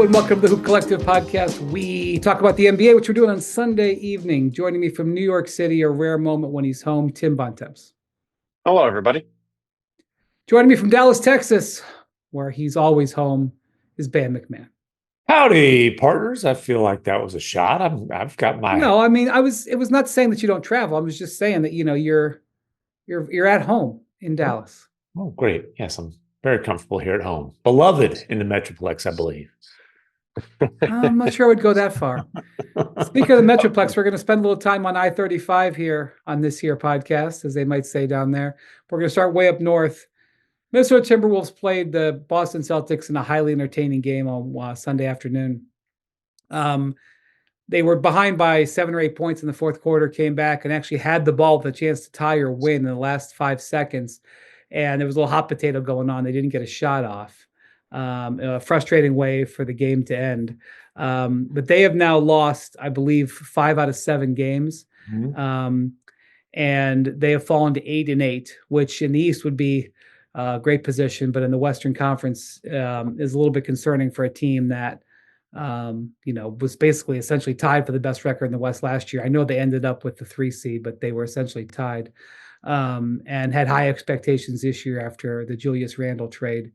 and welcome to the Hoop Collective podcast. We talk about the NBA, which we're doing on Sunday evening. Joining me from New York City, a rare moment when he's home, Tim Bontemps. Hello, everybody. Joining me from Dallas, Texas, where he's always home, is Ben MacMahon. Howdy, partners. I feel like that was a shot. I've got my. No, I mean, it was not saying that you don't travel. I was just saying that, you're at home in Dallas. Oh, great. Yes, I'm very comfortable here at home. Beloved in the Metroplex, I believe. I'm not sure I would go that far. Speaking of the Metroplex, we're going to spend a little time on I-35 here on this here podcast, as they might say down there. We're going to start way up north. Minnesota Timberwolves played the Boston Celtics in a highly entertaining game on Sunday afternoon. They were behind by 7 or 8 points in the fourth quarter, came back and actually had the ball with a chance to tie or win in the last 5 seconds. And there was a little hot potato going on. They didn't get a shot off. A frustrating way for the game to end. But they have now lost, I believe, 5 out of 7 games. Mm-hmm. And they have fallen to 8-8, which in the East would be a great position, but in the Western Conference is a little bit concerning for a team that was basically essentially tied for the best record in the West last year. I know they ended up with the 3 seed, but they were essentially tied and had high expectations this year after the Julius Randle trade.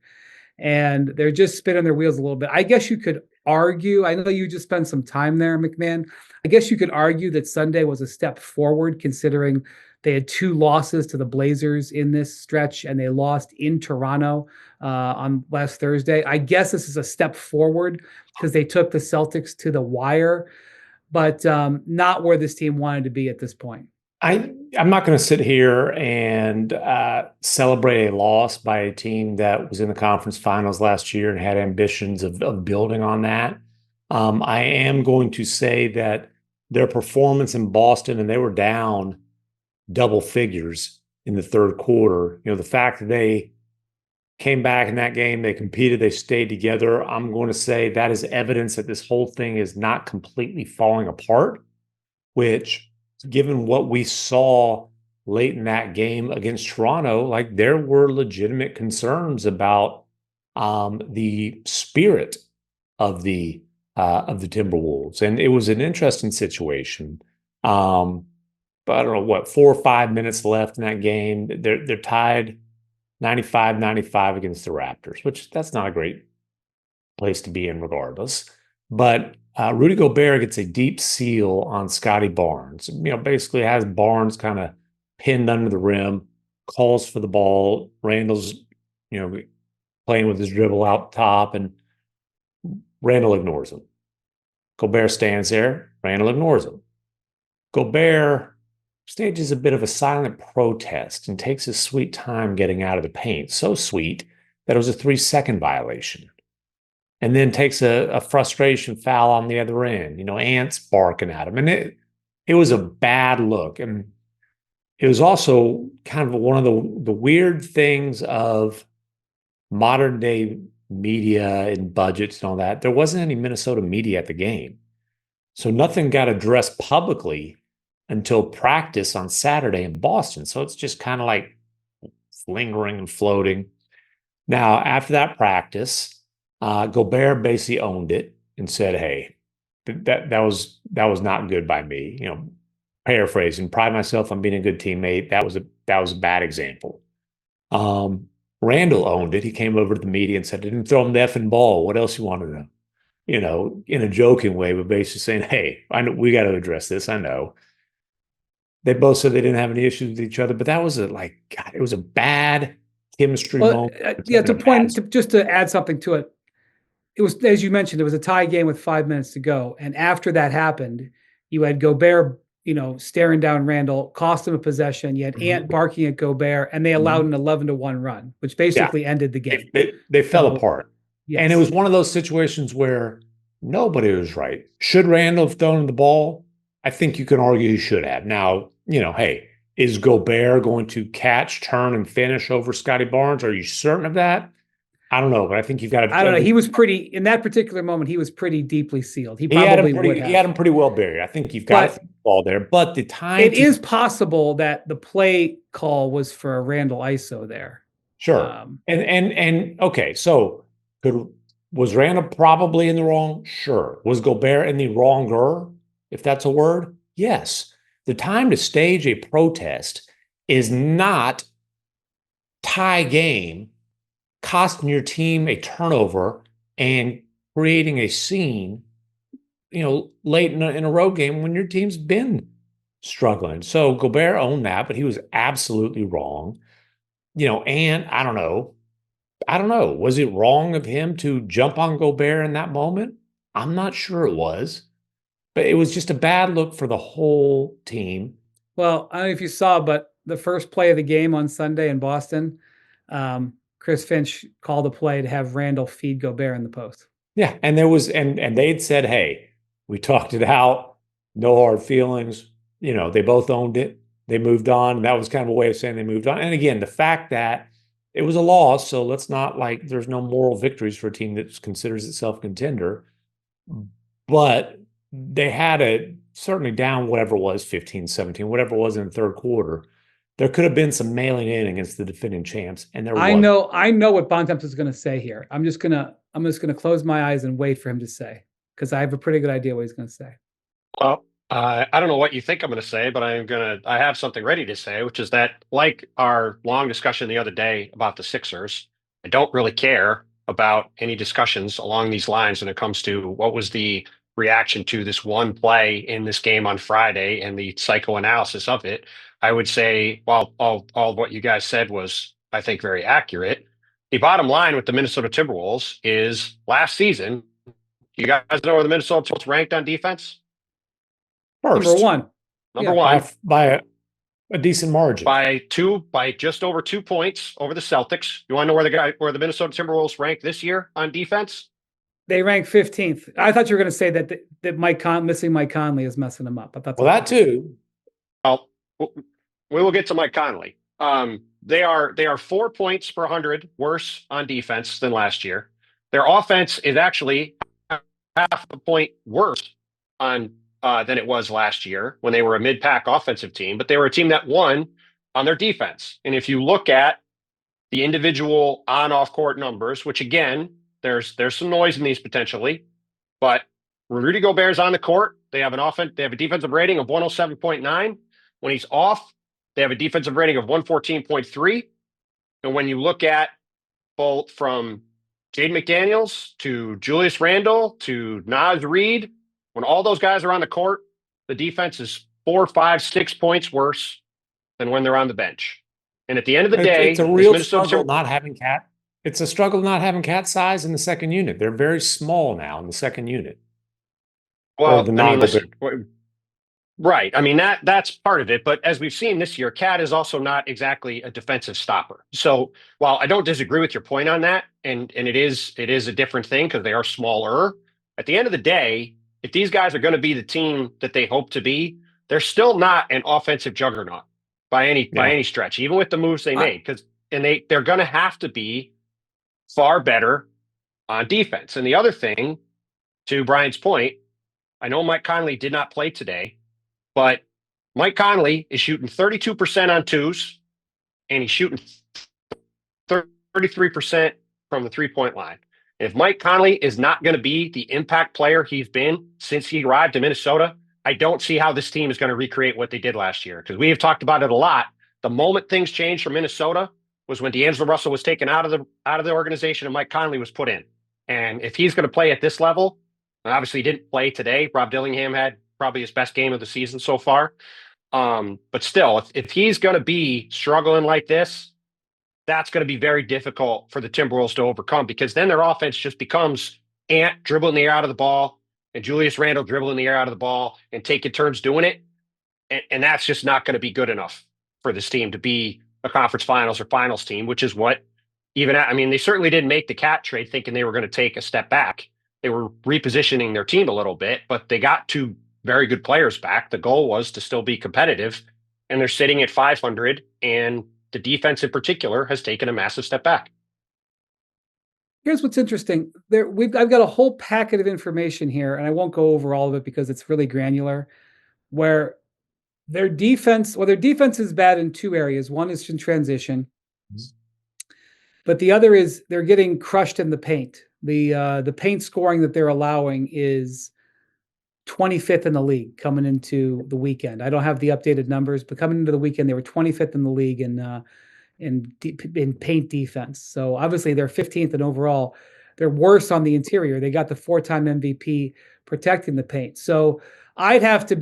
And they're just spinning their wheels a little bit. I guess you could argue, I know you just spent some time there, MacMahon. I guess you could argue that Sunday was a step forward, considering they had 2 losses to the Blazers in this stretch, and they lost in Toronto on last Thursday. I guess this is a step forward because they took the Celtics to the wire, but not where this team wanted to be at this point. I'm not going to sit here and celebrate a loss by a team that was in the conference finals last year and had ambitions of building on that. I am going to say that their performance in Boston, and they were down double figures in the third quarter. The fact that they came back in that game, they competed, they stayed together. I'm going to say that is evidence that this whole thing is not completely falling apart, which, given what we saw late in that game against Toronto, there were legitimate concerns about the spirit of the Timberwolves, and it was an interesting situation. But I don't know 4 or 5 minutes left in that game. They're tied 95-95 against the Raptors, which that's not a great place to be in, regardless. But Rudy Gobert gets a deep seal on Scotty Barnes. Basically has Barnes kind of pinned under the rim, calls for the ball. Randall's, playing with his dribble out top, and Randall ignores him. Gobert stands there. Randall ignores him. Gobert stages a bit of a silent protest and takes his sweet time getting out of the paint. So sweet that it was a 3-second violation. And then takes a frustration foul on the other end. Ants barking at him. And it was a bad look. And it was also kind of one of the weird things of modern day media and budgets and all that. There wasn't any Minnesota media at the game. So nothing got addressed publicly until practice on Saturday in Boston. So it's just kind of lingering and floating. Now, after that practice, Gobert basically owned it and said, "Hey, that was not good by me." Paraphrasing, pride myself on being a good teammate. That was a bad example. Randall owned it. He came over to the media and said, "I didn't throw him the effing ball. What else you want to know?" In a joking way, but basically saying, "Hey, I know we got to address this. I know." They both said they didn't have any issues with each other, but that was it was a bad chemistry moment. Just to add something to it. It was, as you mentioned, it was a tie game with 5 minutes to go. And after that happened, you had Gobert, staring down Randall, cost him a possession. You had Ant barking at Gobert, and they allowed an 11-1 run, which basically ended the game. They fell apart. Yes. And it was one of those situations where nobody was right. Should Randall have thrown the ball? I think you can argue he should have. Now, hey, is Gobert going to catch, turn, and finish over Scotty Barnes? Are you certain of that? I don't know, but I think you've got to. I don't know. He was in that particular moment, he was pretty deeply sealed. He probably would have. He had him pretty well buried. I think you've got the ball there. But the time. It is possible that the play call was for a Randall ISO there. Sure. And okay, so could Was Randall probably in the wrong? Sure. Was Gobert in the wronger, if that's a word? Yes. The time to stage a protest is not tie game, costing your team a turnover and creating a scene, late in a road game when your team's been struggling. So Gobert owned that, but he was absolutely wrong. And I don't know. I don't know. Was it wrong of him to jump on Gobert in that moment? I'm not sure it was, but it was just a bad look for the whole team. Well, I don't know if you saw, but the first play of the game on Sunday in Boston, Chris Finch called a play to have Randall feed Gobert in the post. Yeah, and there was and they'd said, "Hey, we talked it out, no hard feelings." They both owned it. They moved on, and that was kind of a way of saying they moved on. And again, the fact that it was a loss, so let's not there's no moral victories for a team that considers itself a contender. But they had it certainly down whatever it was, 15, 17, whatever it was in the third quarter. There could have been some mailing in against the defending champs, and I know what Bontemps is going to say here. I'm just gonna close my eyes and wait for him to say, because I have a pretty good idea what he's going to say. Well, I don't know what you think I'm going to say, but I have something ready to say, which is that, like our long discussion the other day about the Sixers, I don't really care about any discussions along these lines when it comes to what was the reaction to this one play in this game on Friday and the psychoanalysis of it. I would say, while all what you guys said was, I think, very accurate, the bottom line with the Minnesota Timberwolves is last season, you guys know where the Minnesota Timberwolves ranked on defense? First. Number one. By a decent margin. By just over 2 points over the Celtics. You want to know where the Minnesota Timberwolves ranked this year on defense? They rank 15th. I thought you were going to say that missing Mike Conley is messing them up. But that's that too. Well, we will get to Mike Conley. They are 4 points per 100 worse on defense than last year. Their offense is actually half a point worse on than it was last year when they were a mid-pack offensive team, but they were a team that won on their defense. And if you look at the individual on-off court numbers, which again, there's some noise in these potentially, but when Rudy Gobert's on the court, they have a defensive rating of 107.9. When he's off, they have a defensive rating of 114.3. And when you look at both from Jaden McDaniels to Julius Randle to Naz Reid, when all those guys are on the court, the defense is 4, 5, 6 points worse than when they're on the bench. And at the end of the day, it's a real struggle not having cat. It's a struggle not having cat size in the second unit. They're very small now in the second unit. Well, right. I mean, that's part of it. But as we've seen this year, Cat is also not exactly a defensive stopper. So while I don't disagree with your point on that, and it is a different thing because they are smaller, at the end of the day, if these guys are going to be the team that they hope to be, they're still not an offensive juggernaut by any stretch, even with the moves they made. They're going to have to be far better on defense. And the other thing, to Brian's point, I know Mike Conley did not play today, but Mike Conley is shooting 32% on twos, and he's shooting 33% from the three-point line. If Mike Conley is not going to be the impact player he's been since he arrived in Minnesota, I don't see how this team is going to recreate what they did last year, because we have talked about it a lot. The moment things changed for Minnesota was when D'Angelo Russell was taken out of the organization and Mike Conley was put in. And if he's going to play at this level, and obviously he didn't play today, Rob Dillingham had probably his best game of the season so far. But still, if he's going to be struggling like this, that's going to be very difficult for the Timberwolves to overcome, because then their offense just becomes Ant dribbling the air out of the ball and Julius Randle dribbling the air out of the ball and taking turns doing it. And that's just not going to be good enough for this team to be a conference finals or finals team, which is what they certainly didn't make the Cat trade thinking they were going to take a step back. They were repositioning their team a little bit, but they got two very good players back. The goal was to still be competitive, and they're sitting at 500, and the defense in particular has taken a massive step back. Here's what's interesting. I've got a whole packet of information here, and I won't go over all of it because it's really granular, where their defense is bad in two areas. One is in transition, but the other is they're getting crushed in the paint The paint scoring that they're allowing is 25th in the league coming into the weekend. I don't have the updated numbers, but coming into the weekend, they were 25th in the league in paint defense. So obviously they're 15th in overall. They're worse on the interior. They got the 4-time MVP protecting the paint. So I'd have to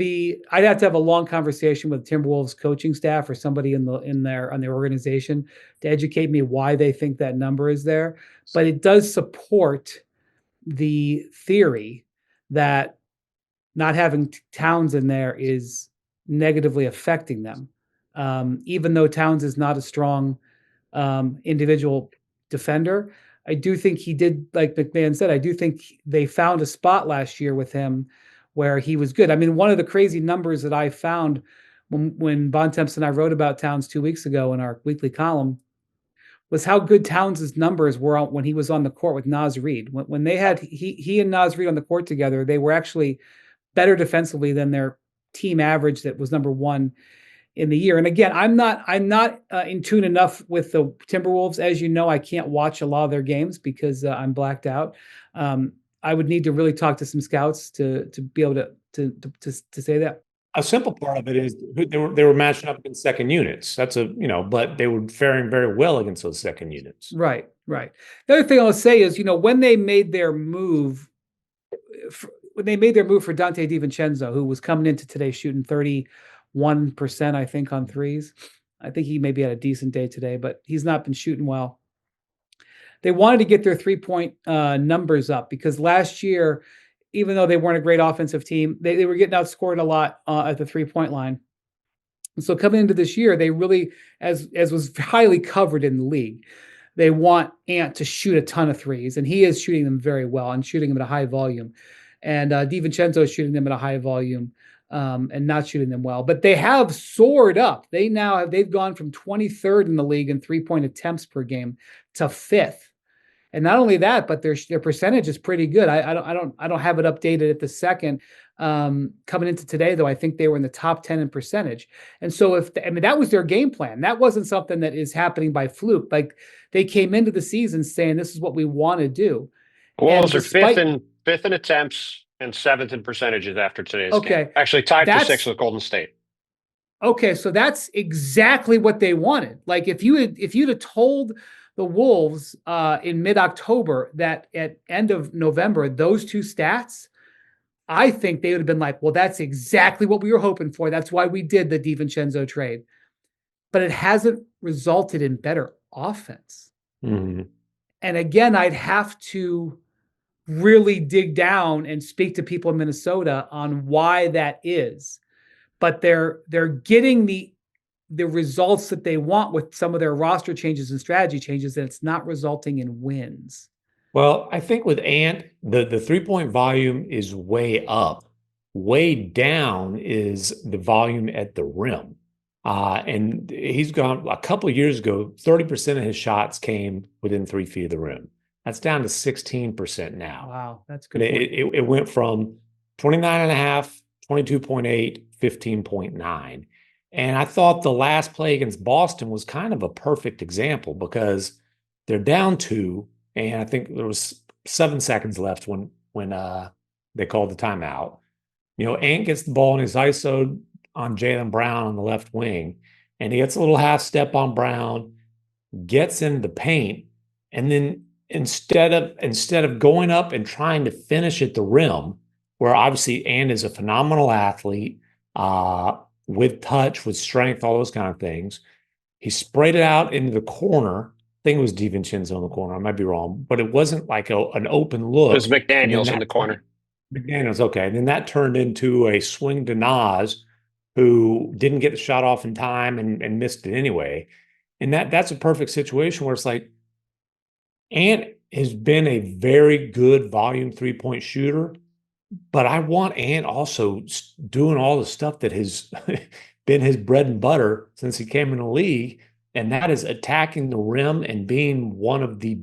have a long conversation with Timberwolves coaching staff or somebody on their organization to educate me why they think that number is there. But it does support the theory that not having Towns in there is negatively affecting them. Even though Towns is not a strong individual defender, I do think he did, like MacMahon said, I do think they found a spot last year with him where he was good. I mean, one of the crazy numbers that I found when Bontemps and I wrote about Towns 2 weeks ago in our weekly column was how good Towns' numbers were when he was on the court with Naz Reid. When they had he and Naz Reid on the court together, they were actually better defensively than their team average that was number one in the year. And again, I'm not in tune enough with the Timberwolves. As you know, I can't watch a lot of their games because I'm blacked out. I would need to really talk to some scouts to be able to say that. A simple part of it is they were matching up against second units. That's but they were faring very well against those second units. Right. The other thing I'll say is, when they made their move for Donte DiVincenzo, who was coming into today shooting 31%, I think, on threes. I think he maybe had a decent day today, but he's not been shooting well. They wanted to get their 3-point numbers up because last year, even though they weren't a great offensive team, they were getting outscored a lot at the 3-point line. And so coming into this year, they really, as was highly covered in the league, they want Ant to shoot a ton of threes, and he is shooting them very well and shooting them at a high volume. And DiVincenzo is shooting them at a high volume and not shooting them well. But they have soared up. They've gone from 23rd in the league in 3-point attempts per game to 5th. And not only that, but their percentage is pretty good. I don't have it updated at the second. Coming into today, though, I think they were in the top 10 in percentage. And so that was their game plan. That wasn't something that is happening by fluke. Like, they came into the season saying this is what we want to do. Wolves are fifth in attempts and 7th in percentages after today's game. Actually tied for 6th with Golden State. Okay, so that's exactly what they wanted. Like, if you'd have told the Wolves in mid-October that at end of November, those two stats, I think they would have been like, well, that's exactly what we were hoping for. That's why we did the DiVincenzo trade. But it hasn't resulted in better offense. Mm-hmm. And again, I'd have to really dig down and speak to people in Minnesota on why that is. But they're getting the results that they want with some of their roster changes and strategy changes, and it's not resulting in wins. Well, I think with Ant, the 3-point volume is way up. Way down is the volume at the rim. And he's gone a couple of years ago, 30% of his shots came within 3 feet of the rim. That's down to 16% now. Wow, that's good. It went from 29.5, 22.8, 15.9. And I thought the last play against Boston was kind of a perfect example because they're down 2, and I think there was 7 seconds left when they called the timeout. Ant gets the ball and he's ISO'd on Jaylen Brown on the left wing, and he gets a little half step on Brown, gets into the paint, and then instead of going up and trying to finish at the rim, where obviously Ant is a phenomenal athlete, with touch, with strength, all those kind of things, he sprayed it out into the corner. I think it was DiVincenzo in the corner. I might be wrong, but it wasn't like an open look. It was McDaniels in the corner. McDaniels, okay. And then that turned into a swing to Naz, who didn't get the shot off in time and missed it anyway. And that's a perfect situation where it's like, Ant has been a very good volume 3-point shooter, but I want Ant also doing all the stuff that has been his bread and butter since he came in the league, and that is attacking the rim and being one of the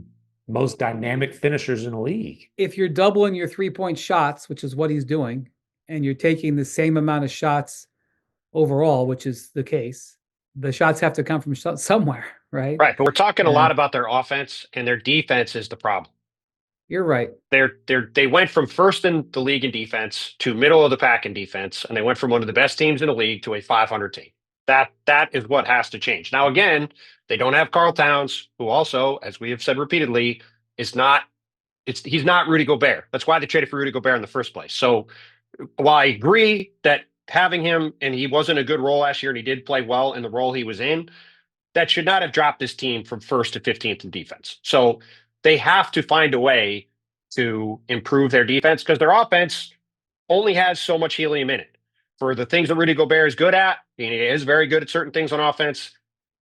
most dynamic finishers in the league. If you're doubling your 3-point shots, which is what he's doing, and you're taking the same amount of shots overall, which is the case, the shots have to come from somewhere, right? Right, but we're talking a lot about their offense, and their defense is the problem. You're right. They went from first in the league in defense to middle of the pack in defense, and they went from one of the best teams in the league to a 500 team. That is what has to change. Now, again, they don't have Karl Towns, who also, as we have said repeatedly, he's not Rudy Gobert. That's why they traded for Rudy Gobert in the first place. So while I agree that having him, and he wasn't a good role last year, and he did play well in the role he was in, that should not have dropped this team from first to 15th in defense. So they have to find a way to improve their defense because their offense only has so much helium in it. For the things that Rudy Gobert is good at, he is very good at certain things on offense.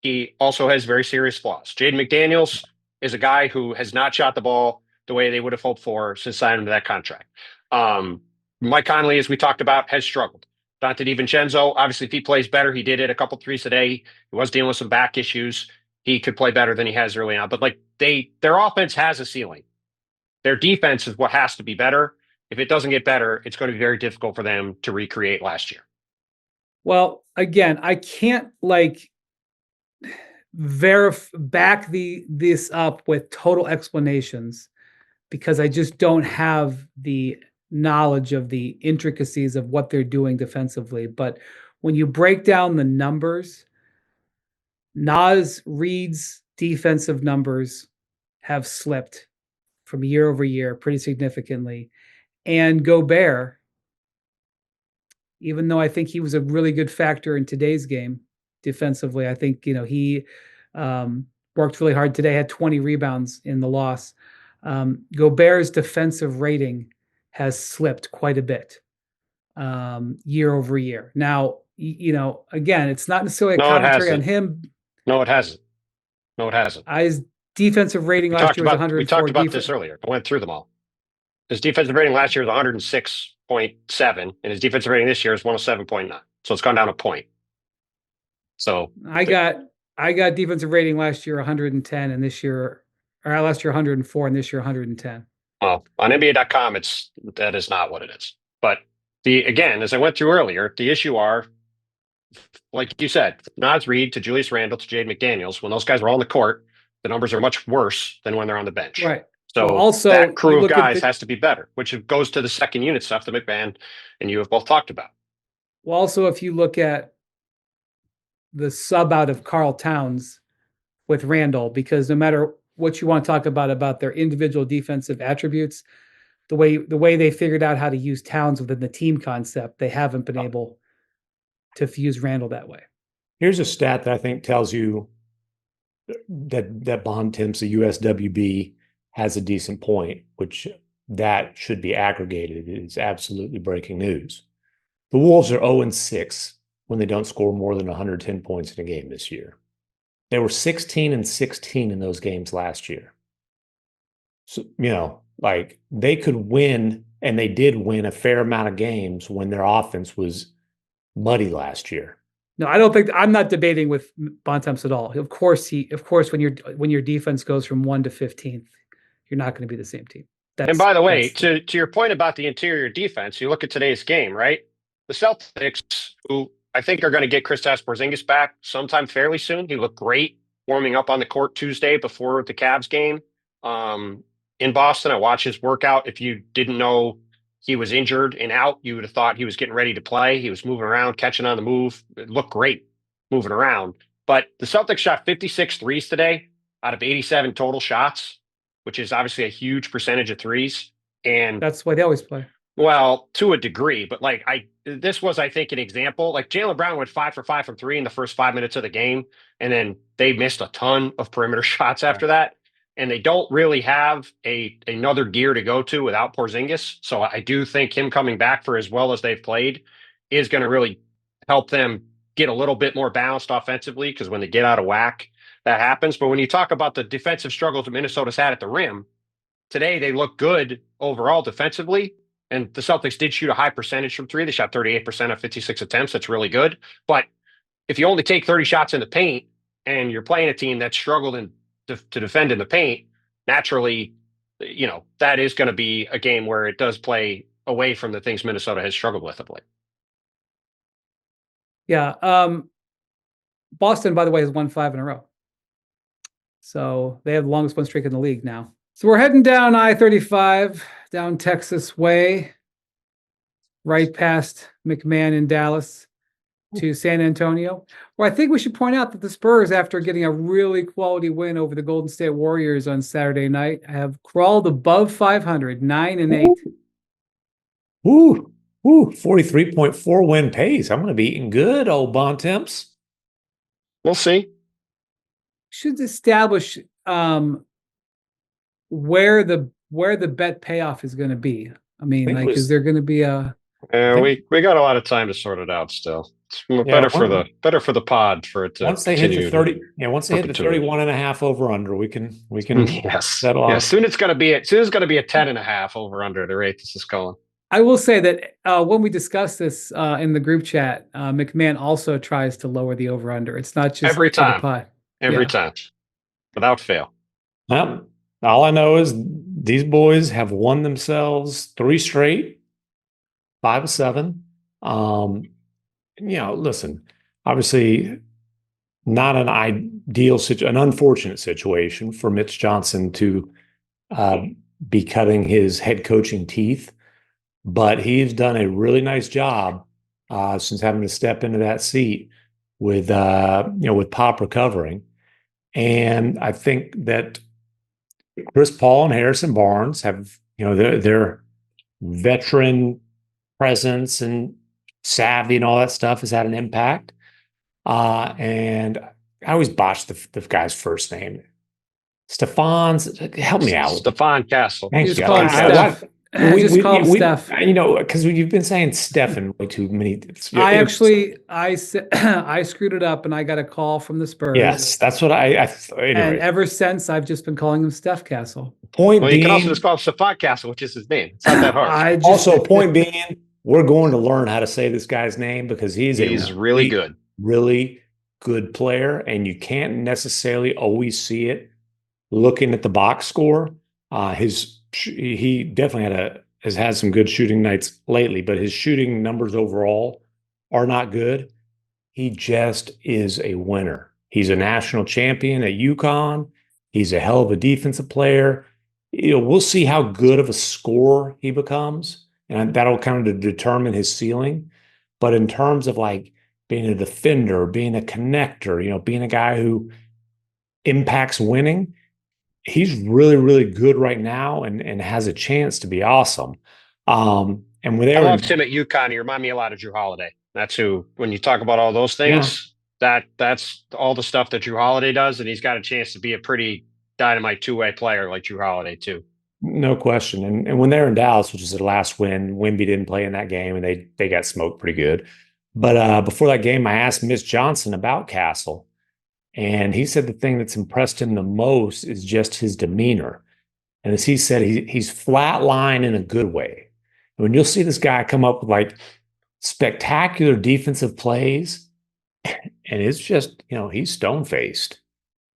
He also has very serious flaws. Jaden McDaniels is a guy who has not shot the ball the way they would have hoped for since signing him to that contract. Mike Conley, as we talked about, has struggled. Dante DiVincenzo, obviously, if he plays better, he did hit a couple threes today. He was dealing with some back issues. He could play better than he has early on. But their offense has a ceiling. Their defense is what has to be better. If it doesn't get better, it's going to be very difficult for them to recreate last year. Well, again, I can't back this up with total explanations because I just don't have the knowledge of the intricacies of what they're doing defensively. But when you break down the numbers, Naz Reid's defensive numbers have slipped from year over year pretty significantly. And Gobert, even though I think he was a really good factor in today's game defensively, I think, he worked really hard today, had 20 rebounds in the loss. Gobert's defensive rating has slipped quite a bit year over year. Now, again, it's not necessarily a commentary on him. No, it hasn't. No, it hasn't. His defensive rating last year was 104. We talked about this earlier. I went through them all. His defensive rating last year was 106.7, and his defensive rating this year is 107.9. So it's gone down a point. So I got defensive rating last year 110, and last year 104, and this year 110. Well, on NBA.com, that is not what it is. But again, as I went through earlier, the issue are, like you said, Naz Reid to Julius Randle to Jaden McDaniels. When those guys are on the court, the numbers are much worse than when they're on the bench. Right. So also, that crew of guys has to be better, which goes to the second unit stuff that MacMahon and you have both talked about. Well, also, if you look at the sub out of Karl Towns with Randle, because no matter what you want to talk about their individual defensive attributes, the way they figured out how to use Towns within the team concept, they haven't been able to use Randle that way. Here's a stat that I think tells you that Bontemps, the USWB, has a decent point, which that should be aggregated. It is absolutely breaking news. The Wolves are 0-6 when they don't score more than 110 points in a game this year. They were 16-16 in those games last year. So, they could win, and they did win a fair amount of games when their offense was muddy last year. No, I'm not debating with Bontemps at all. Of course, when your defense goes from 1 to 15th, you're not going to be the same team. And by the way, to your point about the interior defense, you look at today's game, right? The Celtics, who I think are going to get Kristaps Porzingis back sometime fairly soon. He looked great warming up on the court Tuesday before the Cavs game in Boston. I watched his workout. If you didn't know he was injured and out, you would have thought he was getting ready to play. He was moving around, catching on the move. It looked great moving around. But the Celtics shot 56 threes today out of 87 total shots, which is obviously a huge percentage of threes. And that's why they always play. Well, to a degree, but this was, I think, an example. Jaylen Brown went 5 for 5 from 3 in the first 5 minutes of the game, and then they missed a ton of perimeter shots after that. And they don't really have another gear to go to without Porzingis. So I do think him coming back for as well as they've played is going to really help them get a little bit more balanced offensively, because when they get out of whack, that happens. But when you talk about the defensive struggles that Minnesota's had at the rim, today they look good overall defensively. And the Celtics did shoot a high percentage from 3. They shot 38% of 56 attempts. That's really good. But if you only take 30 shots in the paint and you're playing a team that's struggled to defend in the paint, naturally, that is going to be a game where it does play away from the things Minnesota has struggled with of late. Yeah. Boston, by the way, has won 5 in a row. So they have the longest win streak in the league now. So we're heading down I-35, down Texas way, right past MacMahon in Dallas to San Antonio, where I think we should point out that the Spurs, after getting a really quality win over the Golden State Warriors on Saturday night, have crawled above 500, 9-8. Ooh, 43.4 win pace. I'm going to be eating good, old Bontemps. We'll see. Should establish where the bet payoff is going to be. I mean, like, is there going to be a? We got a lot of time to sort it out still. It's better for the pod for it to once they hit the 30, once they hit the 31.5 over under, we can settle off. out. Soon it's going to be a 10.5 over under the rate this is going. I will say that when we discuss this in the group chat, MacMahon also tries to lower the over under. It's not just every time, time, without fail. Well, all I know is these boys have won themselves 3 straight, 5 of 7. Listen, obviously not an ideal an unfortunate situation for Mitch Johnson to be cutting his head coaching teeth, but he's done a really nice job since having to step into that seat with Pop recovering. And I think that Chris Paul and Harrison Barnes have, their veteran presence and savvy and all that stuff has had an impact. And I always botch the guy's first name. Help me out. Stephon Castle. Thank you. Just call him Steph. Because you've been saying Stephen way too many. I screwed it up and I got a call from the Spurs. Yes, that's what anyway. And ever since I've just been calling him Steph Castle. You can also just call him Stephon Castle, which is his name. It's not that hard. Point being, we're going to learn how to say this guy's name because he's really good. Really good player, and you can't necessarily always see it looking at the box score. He definitely has had some good shooting nights lately, but his shooting numbers overall are not good. He just is a winner. He's a national champion at UConn. He's a hell of a defensive player. We'll see how good of a scorer he becomes, and that'll kind of determine his ceiling. But in terms of like being a defender, being a connector, being a guy who impacts winning, he's really, really good right now and has a chance to be awesome. And I loved him at UConn. He reminded me a lot of Drew Holiday. That's who, when you talk about all those things, that's all the stuff that Drew Holiday does, and he's got a chance to be a pretty dynamite two-way player like Drew Holiday too. No question. And when they're in Dallas, which is their last win, Wemby didn't play in that game, and they got smoked pretty good. But before that game, I asked Mitch Johnson about Castle, and he said the thing that's impressed him the most is just his demeanor. And as he said, he's flatline in a good way. When you'll see this guy come up with like spectacular defensive plays, and it's just, he's stone-faced.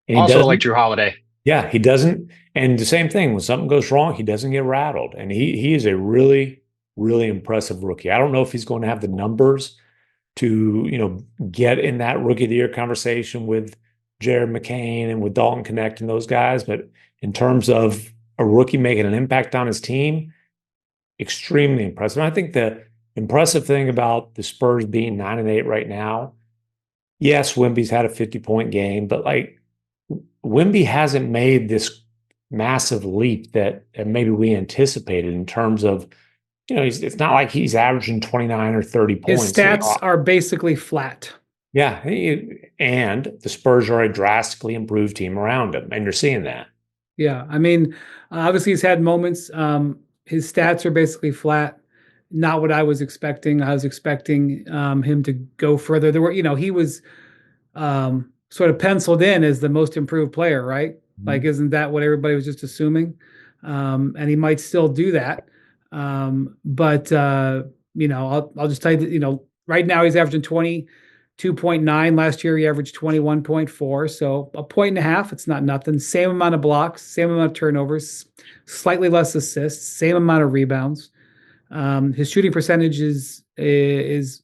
And also like Drew Holiday. Yeah, he doesn't. And the same thing, when something goes wrong, he doesn't get rattled. And he is a really, really impressive rookie. I don't know if he's going to have the numbers to, get in that rookie of the year conversation with Jared McCain and with Dalton Connect and those guys. But in terms of a rookie making an impact on his team, extremely impressive. And I think the impressive thing about the Spurs being 9-8 right now, yes, Wemby's had a 50-point game, but like Wemby hasn't made this massive leap that maybe we anticipated in terms of, it's not like he's averaging 29 or 30 points. His stats are basically flat. Yeah. And the Spurs are a drastically improved team around him, and you're seeing that. Yeah. I mean, obviously he's had moments. His stats are basically flat. Not what I was expecting. I was expecting him to go further. There were, he was sort of penciled in as the most improved player, right? Mm-hmm. Like, isn't that what everybody was just assuming? And he might still do that. But I'll just tell you that, right now he's averaging 22.9. Last year he averaged 21.4. So 1.5 points. It's not nothing. Same amount of blocks, same amount of turnovers, slightly less assists, same amount of rebounds. His shooting percentage is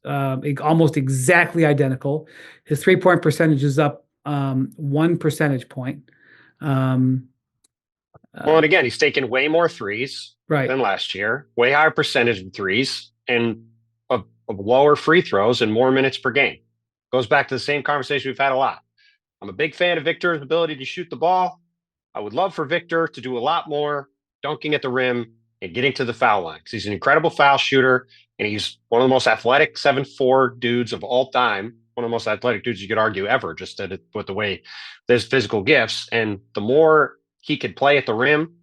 almost exactly identical. His 3-point percentage is up 1 percentage point. Well, and again, he's taken way more threes Right. than last year, way higher percentage of threes, and of lower free throws and more minutes per game. Goes back to the same conversation we've had a lot. I'm a big fan of Victor's ability to shoot the ball. I would love for Victor to do a lot more dunking at the rim and getting to the foul line, because he's an incredible foul shooter, and he's one of the most athletic 7'4" dudes of all time. One of the most athletic dudes you could argue ever, just with the way there's physical gifts. And the more he could play at the rim,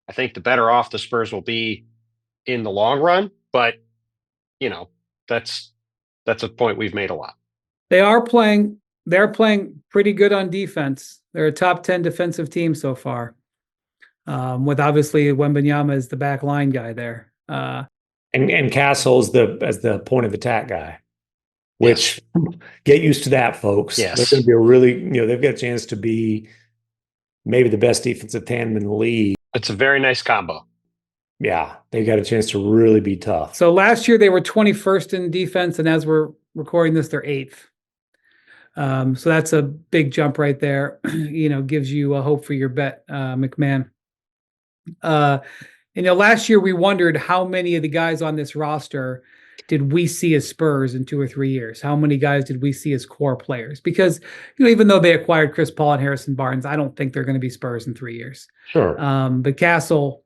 I think the better off the Spurs will be in the long run. But, that's a point we've made a lot. They're playing pretty good on defense. They're a top 10 defensive team so far. With obviously Wembanyama as the back line guy there. And Castle as the point of attack guy, which get used to that, folks. Yes. They're going to be a really, they've got a chance to be maybe the best defensive tandem in the league. It's a very nice combo. Yeah, they got a chance to really be tough. So last year they were 21st in defense, and as we're recording this, they're 8th. So that's a big jump right there. Gives you a hope for your bet, MacMahon. Last year we wondered how many of the guys on this roster did we see as Spurs in 2 or 3 years? How many guys did we see as core players? Because even though they acquired Chris Paul and Harrison Barnes, I don't think they're going to be Spurs in 3 years. Sure. But Castle,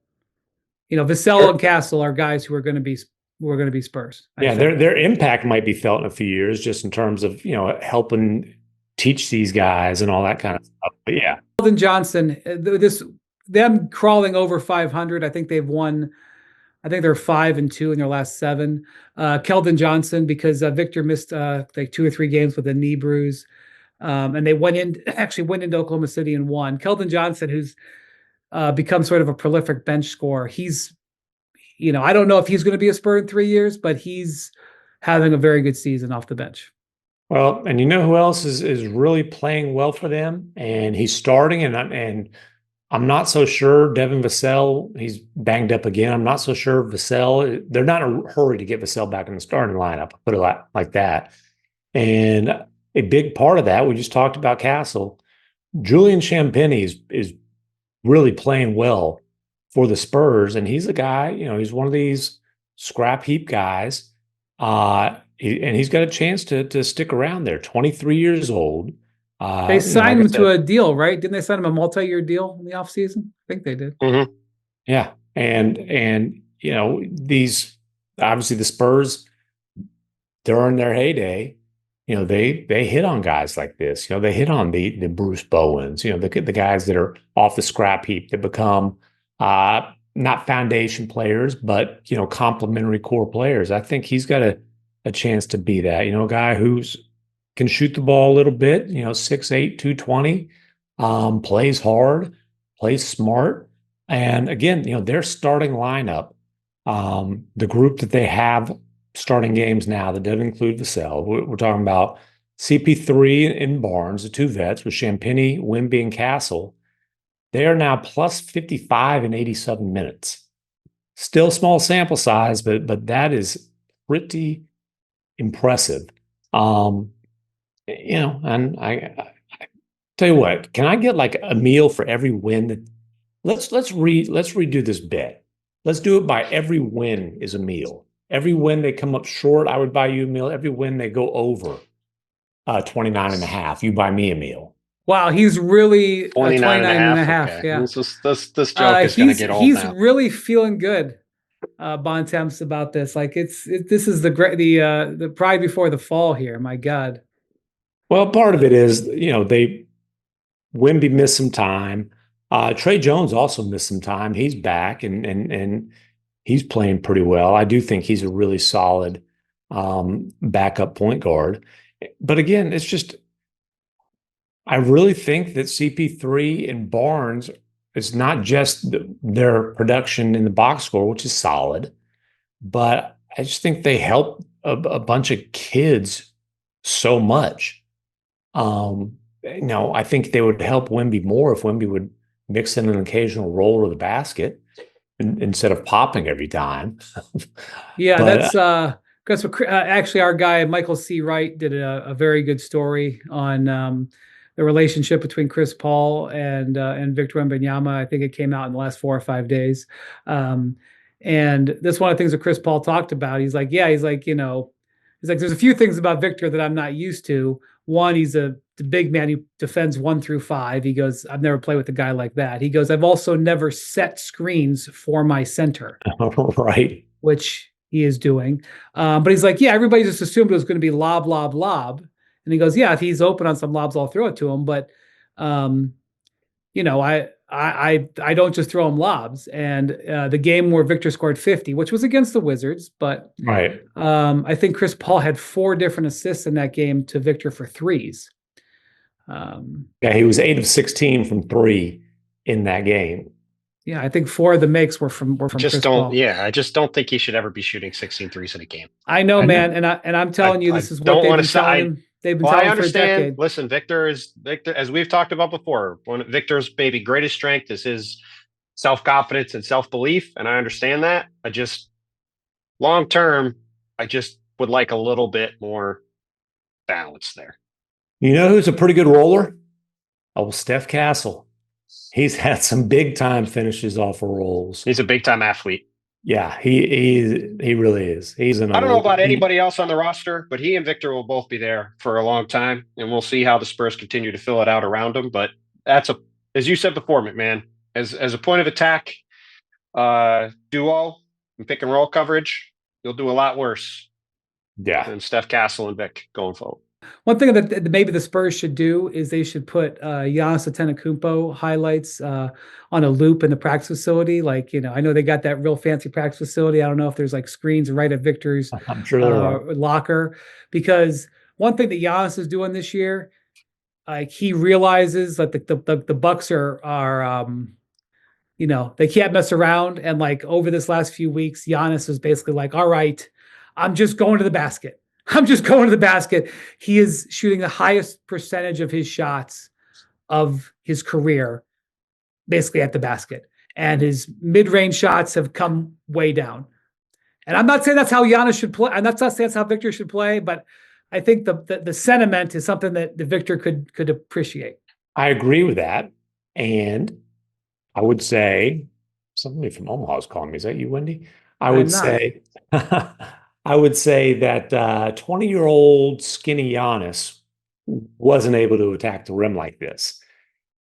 Vassell and Castle are guys who are going to be Spurs. Their impact might be felt in a few years, just in terms of helping teach these guys and all that kind of stuff. But yeah, Keldon Johnson, them crawling over 500. I think they've won. I think they're 5-2 in their last 7. Keldon Johnson, because Victor missed like 2 or 3 games with a knee bruise, and they went into Oklahoma City and won. Keldon Johnson, who's become sort of a prolific bench scorer. He's, I don't know if he's going to be a Spur in 3 years, but he's having a very good season off the bench. Well, and who else is really playing well for them? And he's starting, and I'm not so sure Devin Vassell, he's banged up again. I'm not so sure Vassell, they're not in a hurry to get Vassell back in the starting lineup, put it like that. And a big part of that, we just talked about Castle. Julian Champagnie is really playing well for the Spurs, and he's a guy, he's one of these scrap heap guys, and he's got a chance to stick around there. 23 years old. They signed him to a deal, right? Didn't they sign him a multi-year deal in the offseason? I think they did. Mm-hmm. Yeah, and these, obviously the Spurs during their heyday, they hit on guys like this. They hit on the Bruce Bowens, the guys that are off the scrap heap that become not foundation players, but complementary core players. I think he's got a chance to be that. A guy who's can shoot the ball a little bit. 6'8", 220, plays hard, plays smart, and again, their starting lineup, the group that they have starting games now that doesn't include Vassell. We're talking about CP3 and Barnes, the 2 vets, with Champagnie, Wemby, and Castle. They are now plus 55 in 87 minutes. Still small sample size, but that is pretty impressive. And I tell you what, can I get like a meal for every win? Let's redo this bet. Let's do it by every win is a meal. Every win they come up short, I would buy you a meal. Every win they go over 29.5, you buy me a meal. Wow, he's really 29.5. Okay. Yeah. This joke is going to get old he's now. really feeling good, Bontemps, about this. Like this is the pride before the fall here. My God. Well, part of it is, Wemby missed some time. Trey Jones also missed some time. He's back and he's playing pretty well. I do think he's a really solid backup point guard. But again, it's just, I really think that CP3 and Barnes, it's not just their production in the box score, which is solid, but I just think they help a bunch of kids so much. I think they would help Wemby more if Wemby would mix in an occasional roll to the basket instead of popping every time. Yeah, that's what actually our guy Michael C. Wright did a very good story on the relationship between Chris Paul and Victor Wembanyama. I think it came out in the last 4 or 5 days. And that's one of the things that Chris Paul talked about. He's like, there's a few things about Victor that I'm not used to. One, he's the big man who defends 1 through 5. He goes, I've never played with a guy like that. He goes, I've also never set screens for my center. Right. Which he is doing. But he's like, yeah, everybody just assumed it was going to be lob, lob, lob. And he goes, yeah, if he's open on some lobs, I'll throw it to him. But, I don't just throw him lobs. And the game where Victor scored 50, which was against the Wizards, but Right. I think Chris Paul had 4 different assists in that game to Victor for threes. Yeah, he was 8 of 16 from 3 in that game. Yeah, I think 4 of the makes were from Chris Paul. Yeah, I just don't think he should ever be shooting 16 threes in a game. I know, man, and I'm telling you, this is what they've been telling him. They've been telling him for a decade. Listen, Victor, as we've talked about before, one Victor's maybe greatest strength is his self-confidence and self-belief, and I understand that. I just long term, I just would like a little bit more balance there. You know who's a pretty good roller? Oh, Steph Castle. He's had some big time finishes off of rolls. He's a big time athlete. Yeah, he really is. I don't know about anybody else on the roster, but he and Victor will both be there for a long time, and we'll see how the Spurs continue to fill it out around him. But that's as you said before, MacMahon, as a point of attack duo and pick and roll coverage, you'll do a lot worse. Yeah, than Steph Castle and Vic going forward. One thing that maybe the Spurs should do is they should put Giannis Antetokounmpo highlights on a loop in the practice facility. Like, I know they got that real fancy practice facility. I don't know if there's like screens right at Victor's I'm sure there are. Locker. Because one thing that Giannis is doing this year, like he realizes that the Bucks are they can't mess around. And like over this last few weeks, Giannis is basically like, all right, I'm just going to the basket. I'm just going to the basket. He is shooting the highest percentage of his shots of his career, basically at the basket. And his mid-range shots have come way down. And I'm not saying that's how Giannis should play. I'm not saying that's how Victor should play, but I think the sentiment is something that the Victor could appreciate. I agree with that. And I would say, somebody from Omaha is calling me. Is that you, Wendy? I would say that 20-year-old skinny Giannis wasn't able to attack the rim like this.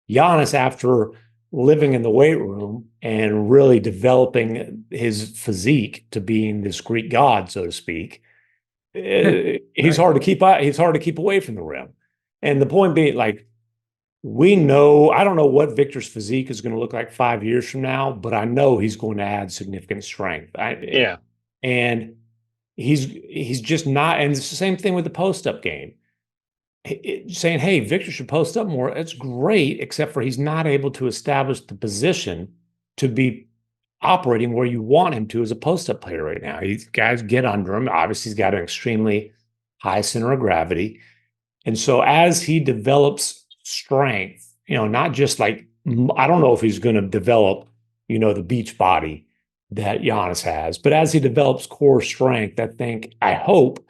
Giannis, after living in the weight room and really developing his physique to being this Greek god, so to speak, he's hard to keep out. He's hard to keep away from the rim. And the point being, like, we know, I don't know what Victor's physique is going to look like 5 years from now, but I know he's going to add significant strength. And he's just not, and it's the same thing with the post-up game. Saying, hey, Victor should post up more, it's great, except for he's not able to establish the position to be operating where you want him to as a post-up player right now. Guys get under him. Obviously, he's got an extremely high center of gravity. And so as he develops strength, not just like, I don't know if he's going to develop, the beach body that Giannis has, but as he develops core strength, I hope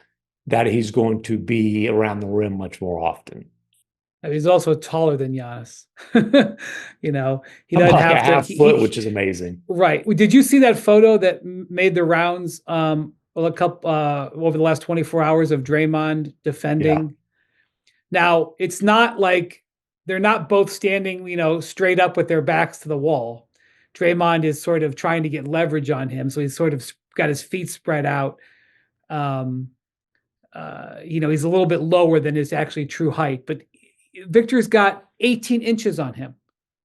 that he's going to be around the rim much more often. And he's also taller than Giannis. He doesn't like have a half foot, which is amazing. Right. Did you see that photo that made the rounds over the last 24 hours of Draymond defending? Yeah. Now, it's not like they're not both standing, straight up with their backs to the wall. Draymond is sort of trying to get leverage on him, so he's sort of got his feet spread out. He's a little bit lower than his actually true height, but Victor's got 18 inches on him.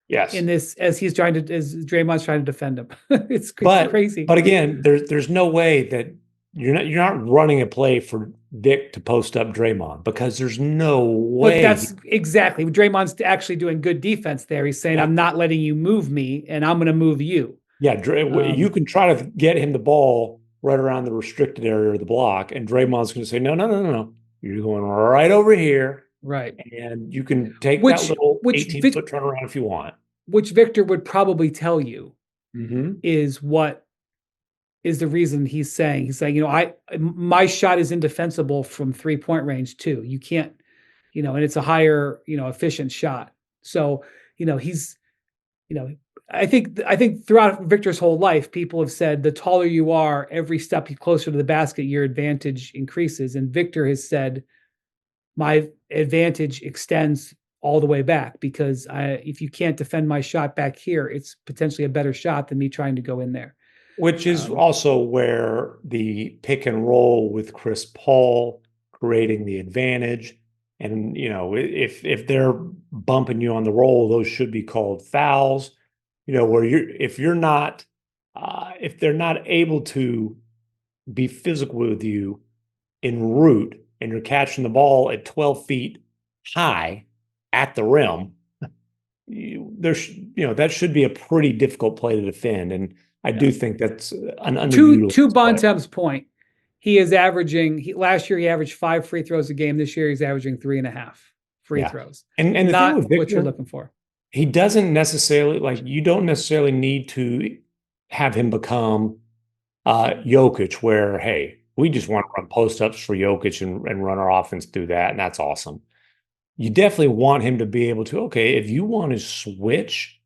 Yes. In this, as Draymond's trying to defend him. It's crazy. But again, there's no way that you're not running a play for Vic to post up Draymond, because there's no way. But that's exactly, Draymond's actually doing good defense there. He's saying, I'm not letting you move me, and I'm going to move you. Yeah, you can try to get him the ball right around the restricted area of the block, and Draymond's going to say, no. You're going right over here. Right. And you can take that little 18-foot turnaround if you want. Which Victor would probably tell you is what is the reason he's saying, my shot is indefensible from 3-point range too. You can't and it's a higher, efficient shot. So, he's, I think throughout Victor's whole life, people have said the taller you are, every step you closer to the basket, your advantage increases. And Victor has said, my advantage extends all the way back because if you can't defend my shot back here, it's potentially a better shot than me trying to go in there. Which is also where the pick and roll with Chris Paul creating the advantage. And, if they're bumping you on the roll, those should be called fouls, where if they're not able to be physical with you en route and you're catching the ball at 12 feet high at the rim, that should be a pretty difficult play to defend. And I do think that's an underutilized to Bontemps' point. He is averaging. Last year he averaged 5 free throws a game. This year he's averaging 3.5 free throws. And the not thing with Victor, what you're looking for. He doesn't necessarily you don't necessarily need to have him become Jokic, where hey, we just want to run post ups for Jokic and run our offense through that, and that's awesome. You definitely want him to be able to, okay, if you want to switch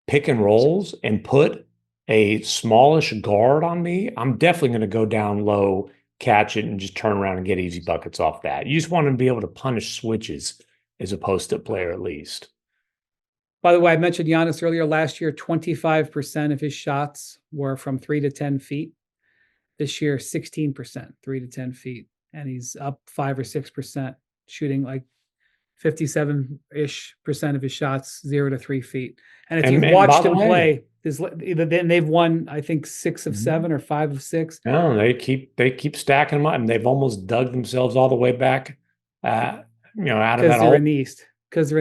pick and rolls and put a smallish guard on me, I'm definitely going to go down low, catch it, and just turn around and get easy buckets off that. You just want him to be able to punish switches as a post-up player at least. By the way, I mentioned Giannis earlier. Last year, 25% of his shots were from 3 to 10 feet. This year, 16%, 3 to 10 feet. And he's up 5 or 6%, shooting like 57-ish% of his shots 0 to 3 feet. And if you've watched him play, then they've won, I think, 6 of 7 or 5 of 6. No, they keep stacking them up, and they've almost dug themselves all the way back, out of that. Because they're in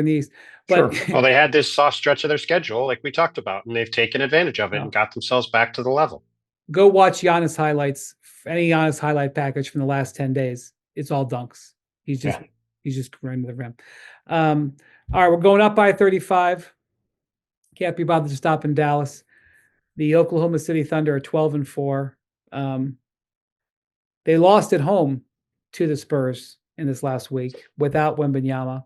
the East. But sure. Well, they had this soft stretch of their schedule, like we talked about, and they've taken advantage of it and got themselves back to the level. Go watch Giannis highlights, any Giannis highlight package from the last 10 days. It's all dunks. He's just running to the rim. All right, we're going up by 35. Can't be bothered to stop in Dallas. The Oklahoma City Thunder are 12-4. They lost at home to the Spurs in this last week without Wembanyama.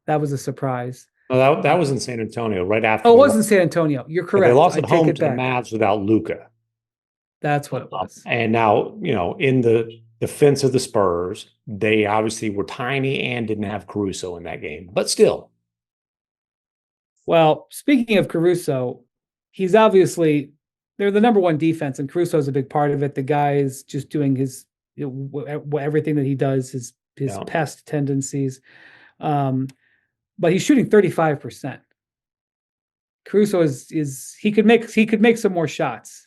That was a surprise. No, that was in San Antonio right after. Oh, it was in San Antonio. You're correct. They lost at home to the Mavs without Luka. That's what it was. And now, in the defense of the Spurs, they obviously were tiny and didn't have Caruso in that game, but still. Well, speaking of Caruso, he's obviously, they're the number one defense, and Caruso is a big part of it. The guy is just doing his, everything that he does, his pest tendencies. But he's shooting 35%. Caruso he could make some more shots.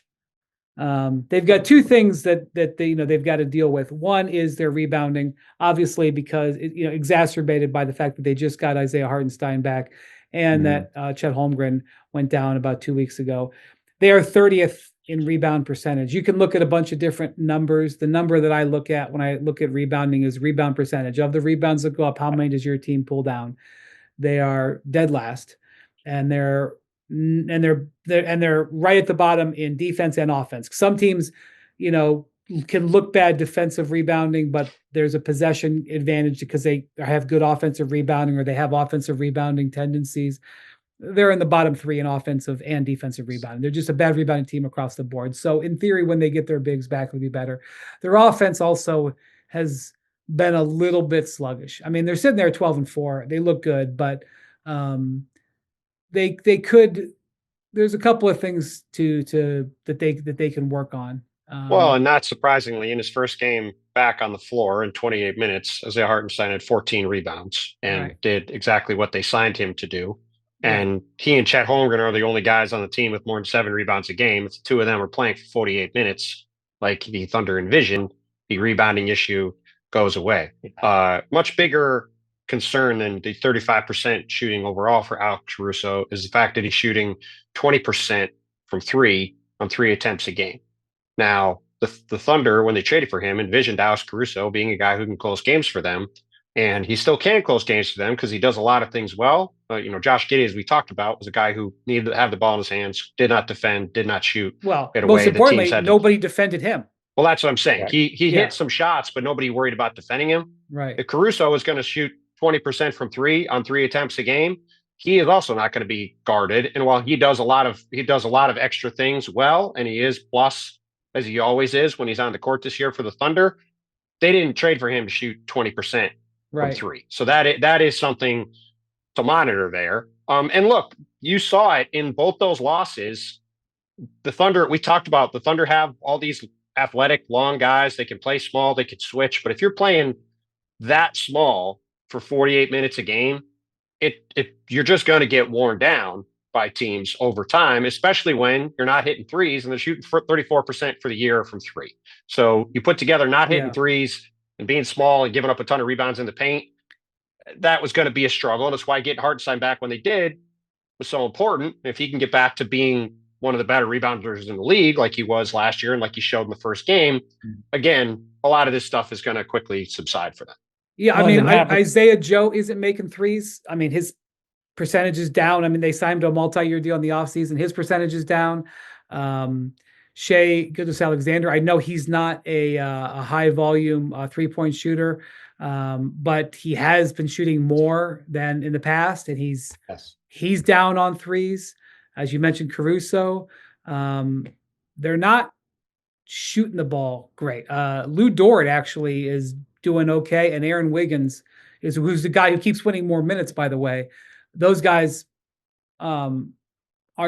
They've got two things that they've got to deal with. One is their rebounding, obviously, because exacerbated by the fact that they just got Isaiah Hartenstein back, and that Chet Holmgren went down about 2 weeks ago. They are 30th in rebound percentage. You can look at a bunch of different numbers. The number that I look at when I look at rebounding is rebound percentage. Of the rebounds that go up, how many does your team pull down? They are dead last, and they're right at the bottom in defense and offense. Some teams, can look bad defensive rebounding, but there's a possession advantage because they have good offensive rebounding, or they have offensive rebounding tendencies. They're in the bottom 3 in offensive and defensive rebounding. They're just a bad rebounding team across the board. So in theory, when they get their bigs back, it'll be better. Their offense also has been a little bit sluggish. I mean, they're sitting there at 12-4. They look good, but they could. There's a couple of things that they can work on. Well, and not surprisingly, in his first game back on the floor in 28 minutes, Isaiah Hartenstein had 14 rebounds and did exactly what they signed him to do. And he and Chet Holmgren are the only guys on the team with more than 7 rebounds a game. If the two of them are playing for 48 minutes, like the Thunder envisioned, the rebounding issue goes away. Much bigger concern than the 35% shooting overall for Alex Caruso is the fact that he's shooting 20% from 3 on 3 attempts a game. Now, the Thunder, when they traded for him, envisioned Alex Caruso being a guy who can close games for them. And he still can close games for them because he does a lot of things well. Josh Giddey, as we talked about, was a guy who needed to have the ball in his hands, did not defend, did not shoot. Well, most importantly, nobody defended him. Well, that's what I'm saying. He hit some shots, but nobody worried about defending him. Right. If Caruso was going to shoot 20% from three on 3 attempts a game, he is also not going to be guarded. And while he does a lot of extra things well, and he is plus as he always is when he's on the court this year for the Thunder, they didn't trade for him to shoot 20% from three. So that is something to monitor there. And look, you saw it in both those losses. The Thunder, we talked about the Thunder have all these athletic, long guys. They can play small, they can switch. But if you're playing that small for 48 minutes a game, you're just going to get worn down by teams over time, especially when you're not hitting threes and they're shooting for 34% for the year from three. So you put together not hitting threes and being small and giving up a ton of rebounds in the paint, that was going to be a struggle. And that's why getting Hartenstein back when they did was so important. If he can get back to being one of the better rebounders in the league, like he was last year and like he showed in the first game, again, a lot of this stuff is going to quickly subside for them. Yeah, I mean, Isaiah Joe isn't making threes. I mean, his percentage is down. I mean, they signed to a multi-year deal in the offseason. His percentage is down. Shai Gilgeous-Alexander, I know he's not a high-volume three-point shooter, but he has been shooting more than in the past, and he's down on threes. As you mentioned, Caruso. They're not shooting the ball great. Lou Dort actually is doing okay, and Aaron Wiggins who's the guy who keeps winning more minutes, by the way. Those guys are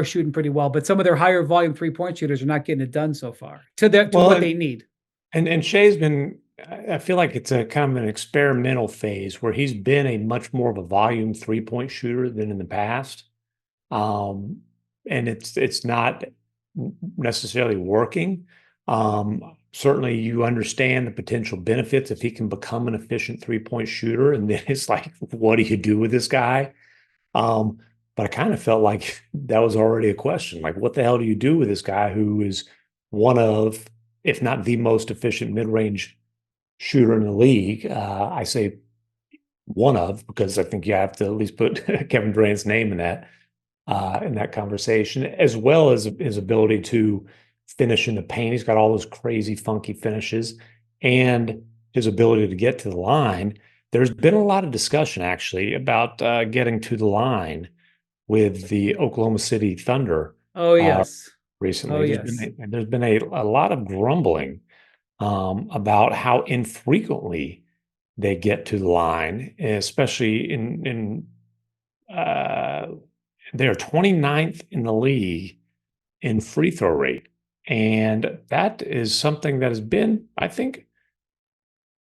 shooting pretty well, but some of their higher volume three-point shooters are not getting it done so far to what they need. And Shai's been, I feel like it's a kind of an experimental phase where he's been a much more of a volume three-point shooter than in the past. And it's not necessarily working. Certainly you understand the potential benefits if he can become an efficient three-point shooter. And then it's like, what do you do with this guy? But I kind of felt like that was already a question. Like, what the hell do you do with this guy who is one of, if not the most efficient mid-range shooter in the league? I say one of, because I think you have to at least put Kevin Durant's name in that conversation, as well as his ability to finish in the paint. He's got all those crazy, funky finishes, and his ability to get to the line. There's been a lot of discussion, actually, about getting to the line with the Oklahoma City Thunder. Oh, yes. Recently. There's been a lot of grumbling about how infrequently they get to the line, especially they're 29th in the league in free throw rate. And that is something that has been, I think,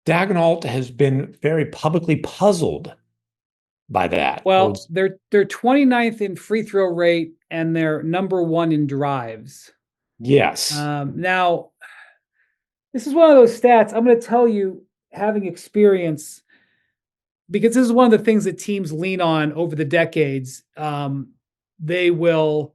Daigneault has been very publicly puzzled by that. Well, they're 29th in free throw rate and they're number 1 in drives. Yes. Now, this is one of those stats I'm going to tell you, having experience, because this is one of the things that teams lean on over the decades. They will,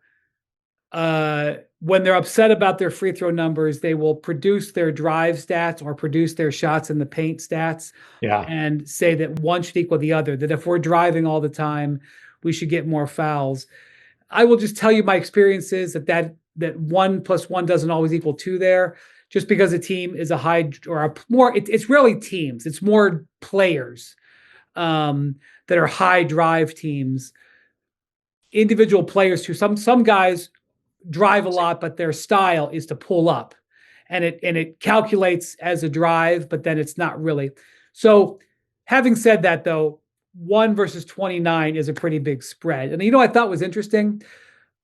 when they're upset about their free throw numbers, they will produce their drive stats or produce their shots in the paint stats and say that one should equal the other, that if we're driving all the time, we should get more fouls. I will just tell you my experiences that 1 + 1 doesn't always equal 2 there. Just because a team is a high or a more, it's rarely teams, it's more players that are high drive teams. Individual players who some guys drive a lot, but their style is to pull up, and it calculates as a drive, but then it's not really. So having said that, though, 1 versus 29 is a pretty big spread. And I thought was interesting.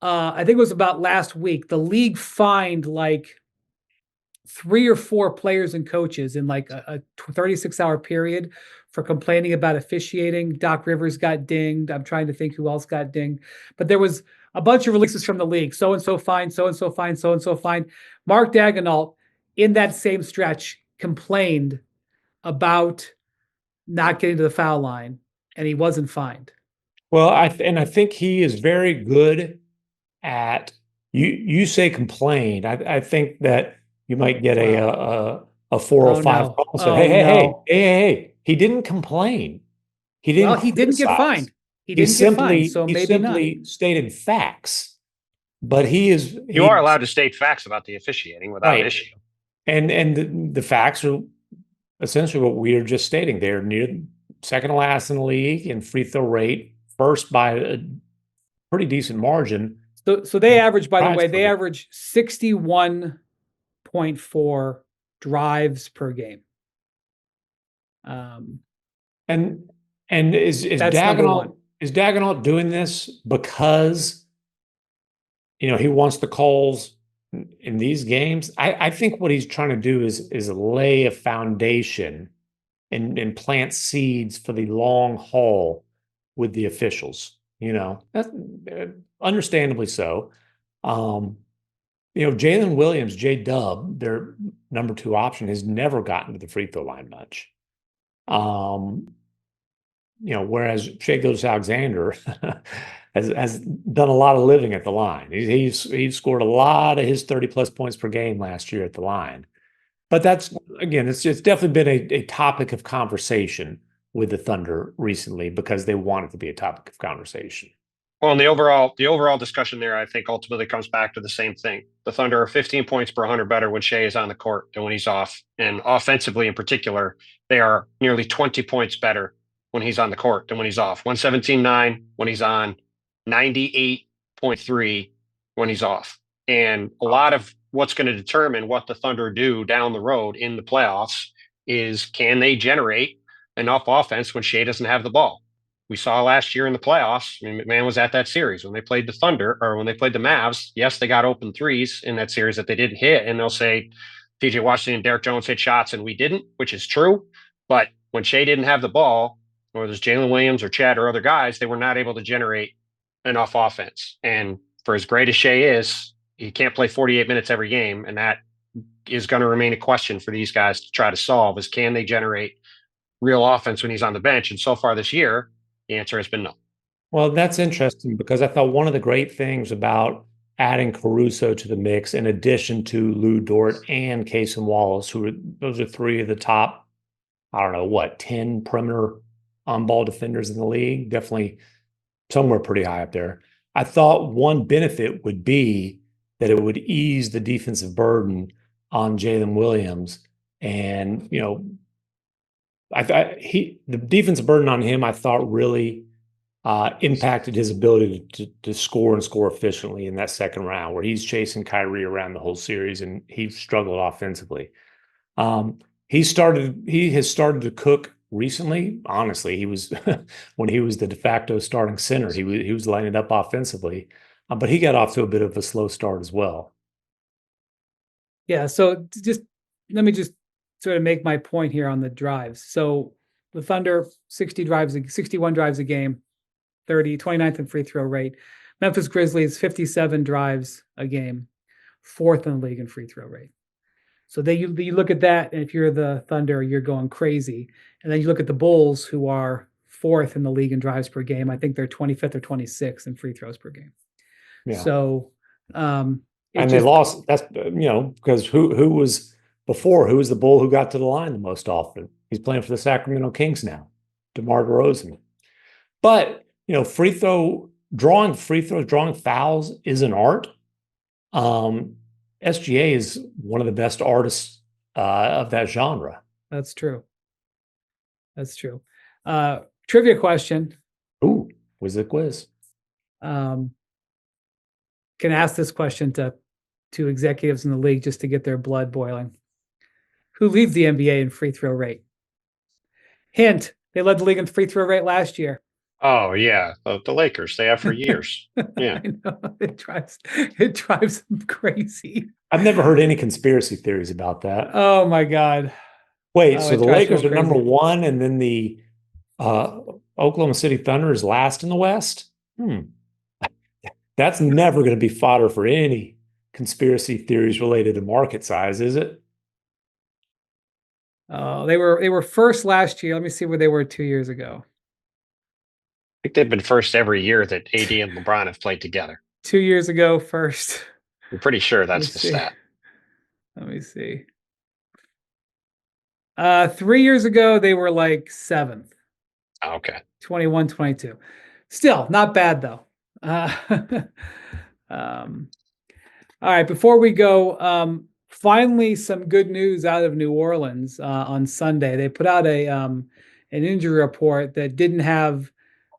I think it was about last week, the league fined like 3 or 4 players and coaches in like a 36-hour period for complaining about officiating. Doc Rivers got dinged. I'm trying to think who else got dinged, but there was a bunch of releases from the league. So-and-so fine, so-and-so fine, so-and-so fine. Mark Daigneault, in that same stretch, complained about not getting to the foul line, and he wasn't fined. Well, I think he is very good at, you say complained. I think that you might get a 405 call and say, hey, he didn't complain. He didn't. Well, he didn't get fined. He simply stated facts. But you are allowed to state facts about the officiating without issue. And the facts are essentially what we are just stating. They're second to last in the league in free throw rate, first by a pretty decent margin. So they average, by the Drives way, per they game. average 61.4 drives per game. And is That's number one. Daigneault doing this because he wants the calls in these games? I think what he's trying to do is lay a foundation and plant seeds for the long haul with the officials. That's understandably so. Jalen Williams, J-Dub, their number 2 option, has never gotten to the free throw line much. Whereas Shai Gilgeous-Alexander has done a lot of living at the line. He's scored a lot of his 30+ points per game last year at the line. But that's, again, it's definitely been a topic of conversation with the Thunder recently because they want it to be a topic of conversation. Well, and the overall discussion there, I think, ultimately comes back to the same thing. The Thunder are 15 points per 100 better when Shai is on the court than when he's off. And offensively, in particular, they are nearly 20 points better when he's on the court than when he's off. 117.9 when he's on, 98.3 when he's off. And a lot of what's going to determine what the Thunder do down the road in the playoffs is, can they generate enough offense when Shai doesn't have the ball? We saw last year in the playoffs, I mean, MacMahon was at that series when they played the Thunder, or when they played the Mavs. Yes, they got open threes in that series that they didn't hit, and they'll say TJ Washington and Derek Jones hit shots and we didn't, which is true. But when Shai didn't have the ball, or there's Jalen Williams or Chad or other guys, they were not able to generate enough offense. And for as great as Shai is, he can't play 48 minutes every game, and that is going to remain a question for these guys to try to solve, is can they generate real offense when he's on the bench? And so far this year, the answer has been no. Well, that's interesting because I thought one of the great things about adding Caruso to the mix, in addition to Lou Dort and Cason Wallace, those are 3 of the top, 10 perimeter on-ball defenders in the league, definitely somewhere pretty high up there. I thought one benefit would be that it would ease the defensive burden on Jalen Williams. And, I thought the defensive burden on him, I thought, really impacted his ability to score and score efficiently in that second round, where he's chasing Kyrie around the whole series and he struggled offensively. He has started to cook recently. Honestly, he was when he was the de facto starting center, he was lining up offensively, but he got off to a bit of a slow start as well. Yeah. So let me sort of make my point here on the drives. So the Thunder, 61 drives a game, 29th in free throw rate. Memphis Grizzlies, 57 drives a game, 4th in the league in free throw rate. So you look at that, and if you're the Thunder, you're going crazy. And then you look at the Bulls, who are 4th in the league in drives per game. I think they're 25th or 26th in free throws per game. Yeah. So, and they lost. That's because who was the Bull who got to the line the most often? He's playing for the Sacramento Kings now, DeMar DeRozan. But drawing free throws, drawing fouls is an art. SGA is one of the best artists of that genre. That's true. Trivia question. Ooh, was it quiz? Can ask this question to executives in the league just to get their blood boiling. Who leads the NBA in free throw rate? Hint, they led the league in free throw rate last year. Oh, yeah. The Lakers, they have for years. Yeah. I know. It drives them crazy. I've never heard any conspiracy theories about that. Oh, my God. Wait, so the Lakers are number 1, and then the Oklahoma City Thunder is last in the West? That's never going to be fodder for any conspiracy theories related to market size, is it? They were first last year. Let me see where they were 2 years ago. I think they've been first every year that AD and LeBron have played together. 2 years ago, first. I'm pretty sure that's the stat. Let me see. 3 years ago, they were like 7th. Oh, okay. 21, 22. Still, not bad, though. All right, before we go, finally some good news out of New Orleans on Sunday. They put out a an injury report that didn't have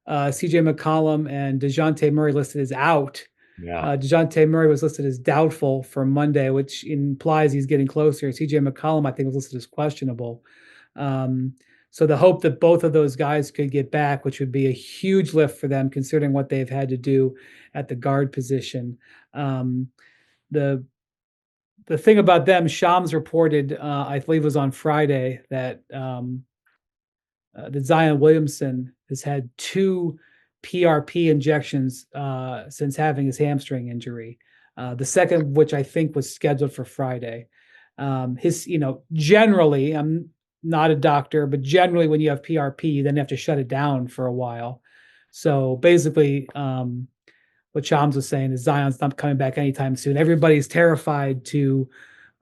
CJ McCollum and DeJounte Murray listed as out. Yeah. DeJounte Murray was listed as doubtful for Monday, which implies he's getting closer. CJ McCollum, I think, was listed as questionable. So the hope that both of those guys could get back, which would be a huge lift for them, considering what they've had to do at the guard position. The thing about them, Shams reported, I believe it was on Friday, that Zion Williamson has had 2 PRP injections since having his hamstring injury. The second, which I think was scheduled for Friday. Generally, I'm not a doctor, but generally when you have PRP, you then have to shut it down for a while. So basically, what Shams was saying is Zion's not coming back anytime soon. Everybody's terrified to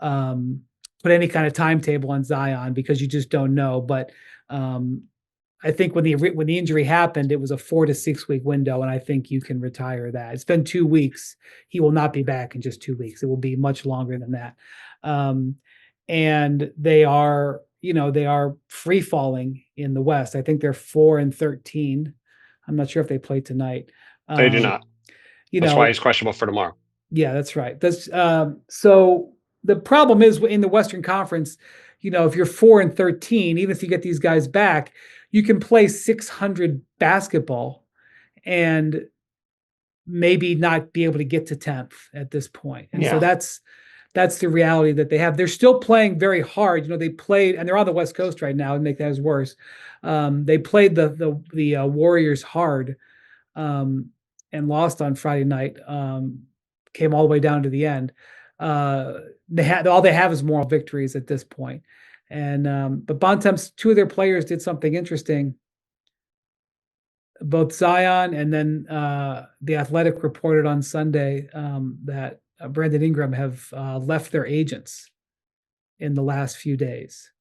put any kind of timetable on Zion because you just don't know. But I think when the injury happened, it was a 4 to 6 week window, and I think you can retire that. It's been 2 weeks. He will not be back in just 2 weeks. It will be much longer than that. And they are free falling in the West. I think they're 4-13. I'm not sure if they play tonight. They do not. That's why he's questionable for tomorrow. Yeah, that's right. So the problem is in the Western Conference, if you're 4-13, even if you get these guys back, you can play 600 basketball and maybe not be able to get to 10th at this point. And so that's the reality that they have. They're still playing very hard. They played, and they're on the West Coast right now, and make that as worse. They played the Warriors hard and lost on Friday night. Came all the way down to the end. All they have is moral victories at this point. And but Bontemps, 2 of their players did something interesting. Both Zion and then the Athletic reported on Sunday that Brandon Ingram have left their agents in the last few days,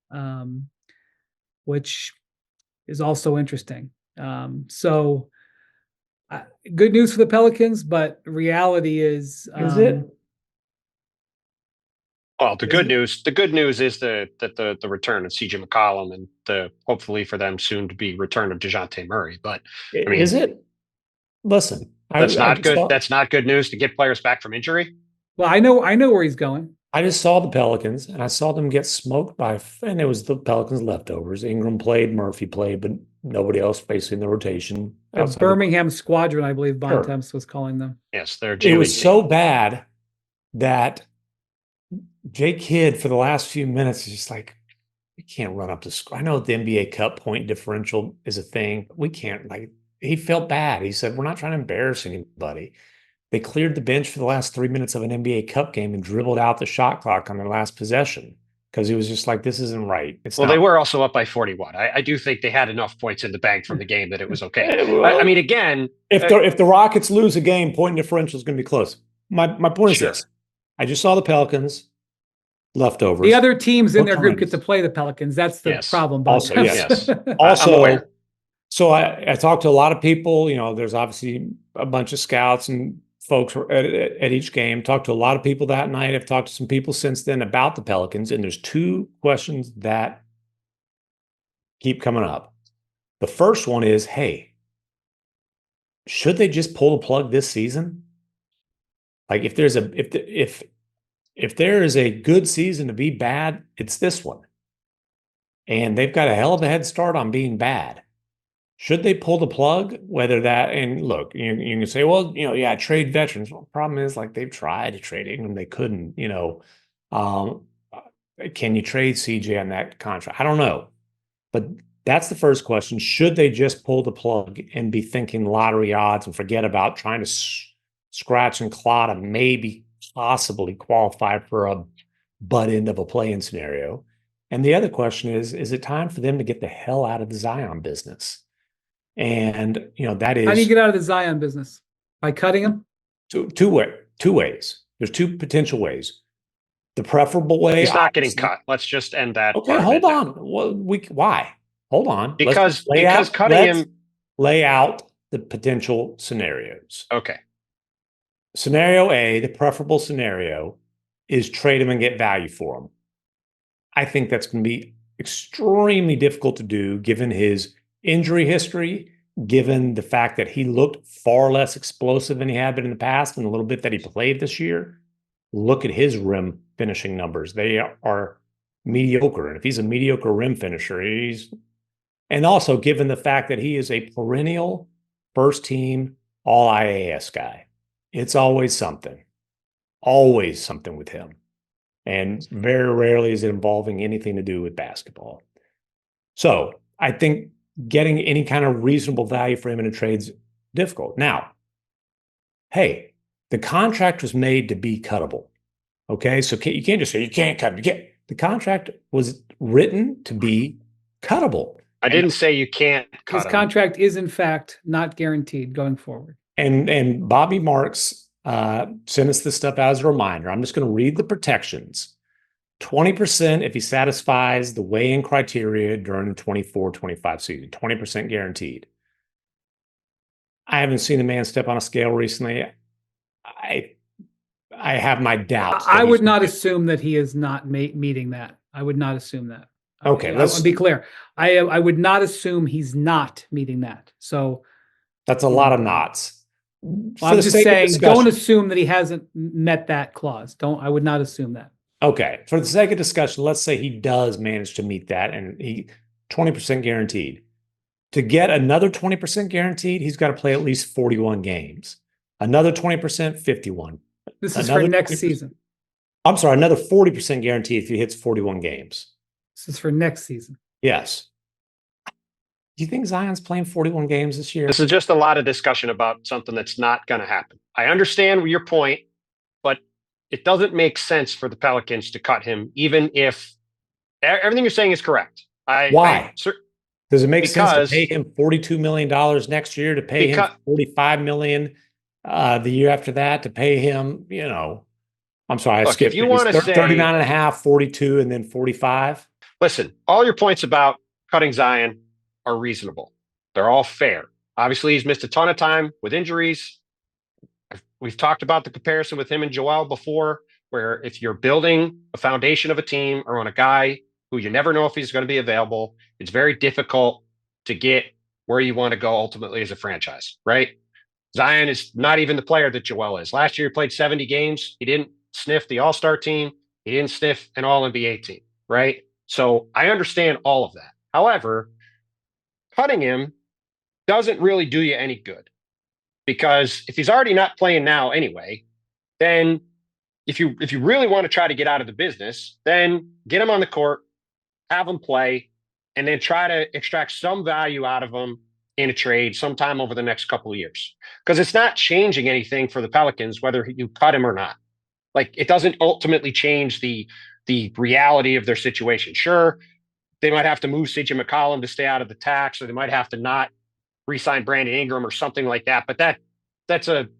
which is also interesting. So good news for the Pelicans, but reality is it? Well, the good news is that the return of CJ McCollum and the hopefully for them soon to be return of DeJounte Murray. But I mean, is it? Listen, that's not good. That's not good news to get players back from injury. Well, I know where he's going. I just saw the Pelicans, and I saw them get smoked and it was the Pelicans leftovers. Ingram played, Murphy played, but nobody else facing the rotation. Birmingham Squadron, I believe Bontemps was calling them. Yes, they're. It was so bad that Jay Kidd for the last few minutes is just like, we can't run up the score. I know the NBA Cup point differential is a thing, but we can't. He felt bad. He said, we're not trying to embarrass anybody. They cleared the bench for the last 3 minutes of an NBA Cup game and dribbled out the shot clock on their last possession because he was just like, this isn't right. They were also up by 41. I do think they had enough points in the bank from the game that it was okay. I mean, again, if the Rockets lose a game, point differential is going to be close. My point is this. I just saw the Pelicans leftovers. The other teams in their group get to play the Pelicans. That's the problem. Also, yes. Also, so I talked to a lot of people. There's obviously a bunch of scouts and folks at each game. Talked to a lot of people that night. I've talked to some people since then about the Pelicans, and there's 2 questions that keep coming up. The first one is, hey, should they just pull the plug this season? Like if there is a good season to be bad, it's this one. And they've got a hell of a head start on being bad. Should they pull the plug? And look, you can say, well, trade veterans. Well, the problem is, they've tried to trade Ingram. They couldn't, can you trade CJ on that contract? I don't know. But that's the first question. Should they just pull the plug and be thinking lottery odds and forget about trying to scratch and claw to maybe possibly qualify for a butt end of a play-in scenario? And the other question is it time for them to get the hell out of the Zion business? And, that is... How do you get out of the Zion business? By cutting him? Two ways. There's 2 potential ways. The preferable way... He's not getting cut. Let's just end that. Okay, hold on. Well, why? Hold on. Because cutting him... Lay out the potential scenarios. Okay. Scenario A, the preferable scenario, is trade him and get value for him. I think that's going to be extremely difficult to do given his injury history, given the fact that he looked far less explosive than he had been in the past and a little bit that he played this year. Look at his rim finishing numbers. They are mediocre. And if he's a mediocre rim finisher, and also given the fact that he is a perennial first team all IAS guy, it's always something with him. And very rarely is it involving anything to do with basketball. So I think getting any kind of reasonable value for him in a trade is difficult. Now, hey, the contract was made to be cuttable. Okay, so you can't just say you can't cut it. The contract was written to be cuttable. I didn't say you can't cut His him. contract is, in fact, not guaranteed going forward. And Bobby Marks sent us this stuff as a reminder. I'm just going to read the protections. 20% if he satisfies the weigh-in criteria during the 24-25 season. 20% guaranteed. I haven't seen the man step on a scale recently. I have my doubts. I would not assume that he is not meeting that. I would not assume that. Okay, let's be clear. I would not assume he's not meeting that. So that's a lot of knots. I'm just saying, don't assume that he hasn't met that clause. I would not assume that. Okay, for the sake of discussion, let's say he does manage to meet that, and he 20% guaranteed. To get another 20% guaranteed, he's got to play at least 41 games. Another 20%, 51. This is for next season. I'm sorry, another 40% guaranteed if he hits 41 games. This is for next season. Yes. Do you think Zion's playing 41 games this year? This is just a lot of discussion about something that's not going to happen. I understand your point, but it doesn't make sense for the Pelicans to cut him, even if everything you're saying is correct. Why? Does it make sense to pay him $42 million next year, to pay him $45 million the year after that, to pay him, I'm sorry, I skipped. If you want to say 39 and a half, 42, and then 45. Listen, all your points about cutting Zion are reasonable. They're all fair. Obviously, he's missed a ton of time with injuries. We've talked about the comparison with him and Joel before, where if you're building a foundation of a team around a guy who you never know if he's going to be available, it's very difficult to get where you want to go ultimately as a franchise, right? Zion is not even the player that Joel is. Last year, he played 70 games. He didn't sniff the All-Star team. He didn't sniff an All-NBA team, right? So I understand all of that. However, cutting him doesn't really do you any good, because if he's already not playing now anyway, then if you really want to try to get out of the business, then get him on the court, have him play, and then try to extract some value out of him in a trade sometime over the next couple of years. Because it's not changing anything for the Pelicans whether you cut him or not. Like, it doesn't ultimately change the reality of their situation. Sure, they might have to move CJ McCollum to stay out of the tax, or they might have to not re-sign Brandon Ingram or something like that. But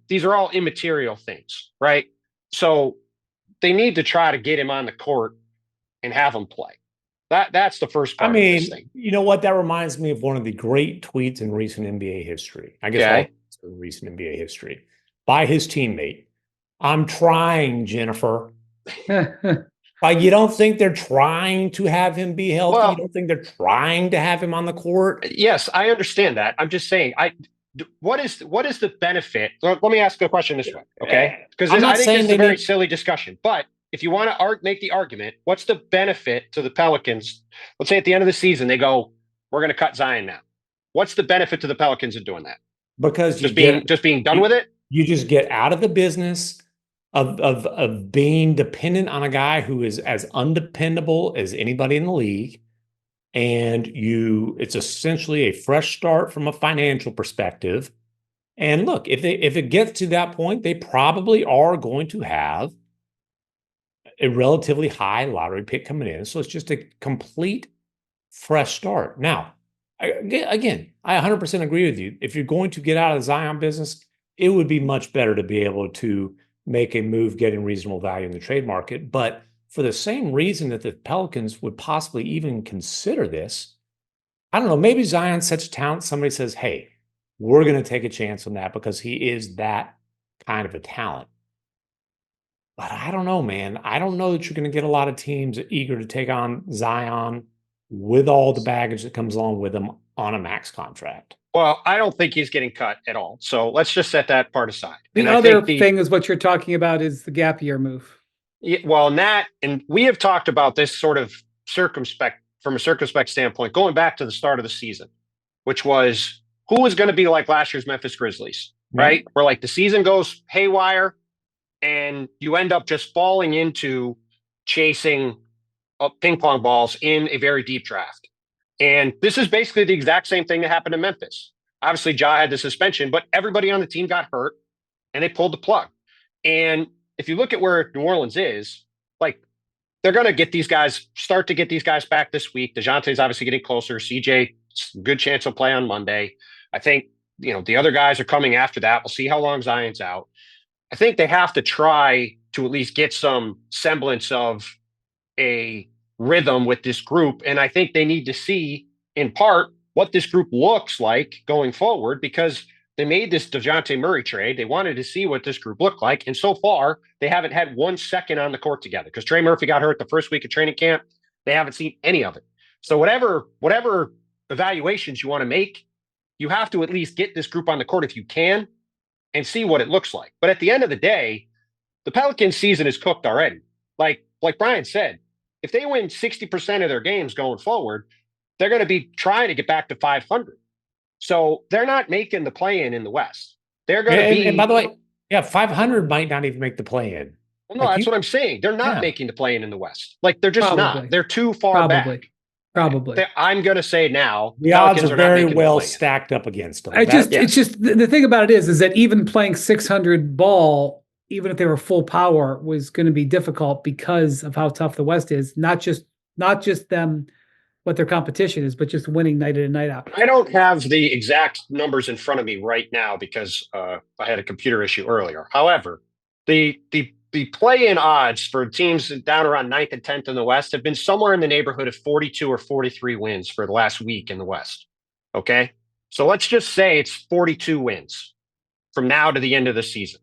these are all immaterial things, right? So they need to try to get him on the court and have him play. That's the first part of this thing. You know what? That reminds me of one of the great tweets in recent NBA history. I guess recent NBA history by his teammate. I'm trying, Jennifer. You don't think they're trying to have him be healthy? You don't think they're trying to have him on the court? Yes, I understand that. I'm just saying, what is the benefit? Let me ask the question this way, okay? Because I think this is a very silly discussion. But if you want to make the argument, what's the benefit to the Pelicans? Let's say at the end of the season, they go, we're going to cut Zion now. What's the benefit to the Pelicans of doing that? Because just being done with it? You just get out of the business of being dependent on a guy who is as undependable as anybody in the league. And it's essentially a fresh start from a financial perspective. And look, if it gets to that point, they probably are going to have a relatively high lottery pick coming in. So it's just a complete fresh start. Now, again, I 100% agree with you. If you're going to get out of the Zion business, it would be much better to be able to make a move getting reasonable value in the trade market. But for the same reason that the Pelicans would possibly even consider this, I don't know, maybe Zion's such talent, somebody says, hey, we're going to take a chance on that because he is that kind of a talent. But I don't know, man. I don't know that you're going to get a lot of teams eager to take on Zion with all the baggage that comes along with him on a max contract. Well, I don't think he's getting cut at all. So let's just set that part aside. The And other I think thing is what you're talking about is the gap year move. well, Nat, and we have talked about this sort of from a circumspect standpoint, going back to the start of the season, which was who was going to be like last year's Memphis Grizzlies, right? Where like the season goes haywire and you end up just falling into chasing ping pong balls in a very deep draft. And this is basically the exact same thing that happened in Memphis. Obviously, Ja had the suspension, but everybody on the team got hurt and they pulled the plug. And if you look at where New Orleans is, like they're going to start to get these guys back this week. DeJounte's obviously getting closer. CJ, good chance he'll play on Monday. I think, the other guys are coming after that. We'll see how long Zion's out. I think they have to try to at least get some semblance of a rhythm with this group. And I think they need to see, in part, what this group looks like going forward, because they made this DeJounte Murray trade. They wanted to see what this group looked like. And so far, they haven't had 1 second on the court together because Trey Murphy got hurt the first week of training camp. They haven't seen any of it. So whatever evaluations you want to make, you have to at least get this group on the court if you can and see what it looks like. But at the end of the day, the Pelicans season is cooked already. Like Brian said, if they win 60% of their games going forward, they're going to be trying to get back to 500. So they're not making the play-in in the West. They're going to be. And by the way, 500 might not even make the play-in. Well, no, that's what I'm saying. They're not making the play-in in the West. Like they're just not. They're too far back. Probably. I'm going to say now the odds are very well stacked up against them. It's just the thing about it is that even playing 600 ball, even if they were full power, was going to be difficult because of how tough the West is. Not just them, what their competition is, but just winning night in and night out. I don't have the exact numbers in front of me right now because I had a computer issue earlier. However, the play-in odds for teams down around 9th and 10th in the West have been somewhere in the neighborhood of 42 or 43 wins for the last week in the West. Okay? So let's just say it's 42 wins from now to the end of the season.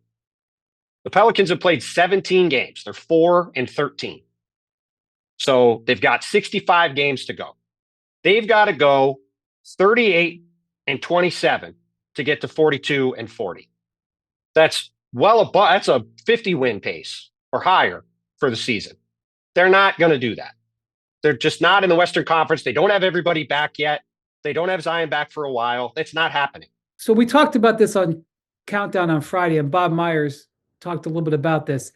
The Pelicans have played 17 games. They're 4-13. So they've got 65 games to go. They've got to go 38-27 to get to 42-40. That's well above. That's a 50-win pace or higher for the season. They're not going to do that. They're just not in the Western Conference. They don't have everybody back yet. They don't have Zion back for a while. It's not happening. So we talked about this on Countdown on Friday, and Bob Myers talked a little bit about this.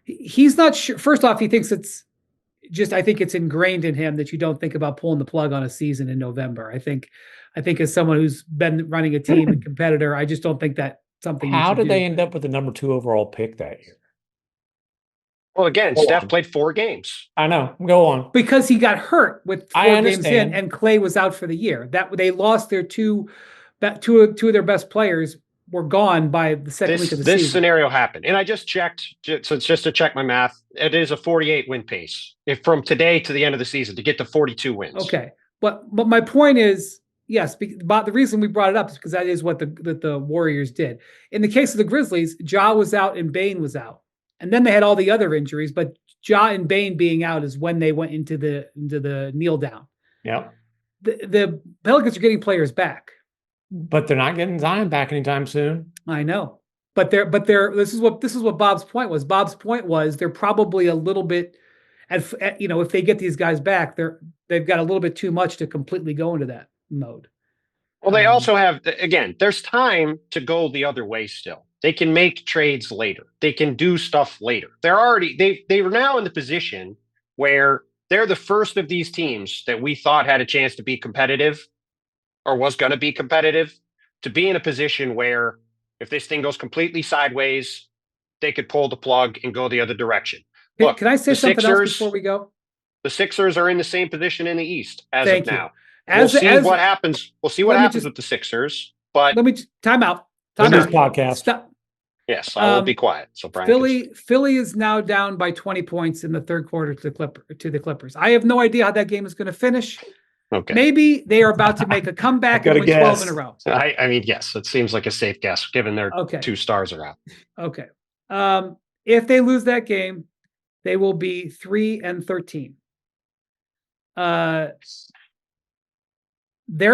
He's not sure. First off, he thinks I think it's ingrained in him that you don't think about pulling the plug on a season in November. I think as someone who's been running a team and competitor, I just don't think that's something. How did they end up with the number 2 overall pick that year? Well, again, Steph played 4 games. I know. Go on. Because he got hurt with 4 games in, and Clay was out for the year. That they lost their two of their best players were gone by the second week of the season. This scenario happened. And I just checked, so it's just to check my math. It is a 48-win pace from today to the end of the season to get to 42 wins. Okay. But my point is, yes, but the reason we brought it up is because that is what the Warriors did. In the case of the Grizzlies, Ja was out and Bane was out. And then they had all the other injuries, but Ja and Bane being out is when they went into the kneel down. Yeah. The Pelicans are getting players back. But they're not getting Zion back anytime soon. I know. But this is what Bob's point was. Bob's point was they're probably a little bit if they get these guys back, they've got a little bit too much to completely go into that mode. Well, they also have, again, there's time to go the other way still. They can make trades later. They can do stuff later. They are now in the position where they're the first of these teams that we thought had a chance to be competitive or was going to be competitive, to be in a position where if this thing goes completely sideways, they could pull the plug and go the other direction. Look, can I say something else before we go? The Sixers are in the same position in the East as of now. We'll see what happens. We'll see what happens with the Sixers. But let me time out. This podcast. Stop. Yes, I will be quiet. So Brian, Philly is now down by 20 points in the third quarter to the Clippers. I have no idea how that game is going to finish. Okay. Maybe they are about to make a comeback and win 12 in a row. I mean, yes, it seems like a safe guess given their 2 stars are out. Okay. If they lose that game, they will be 3-13. their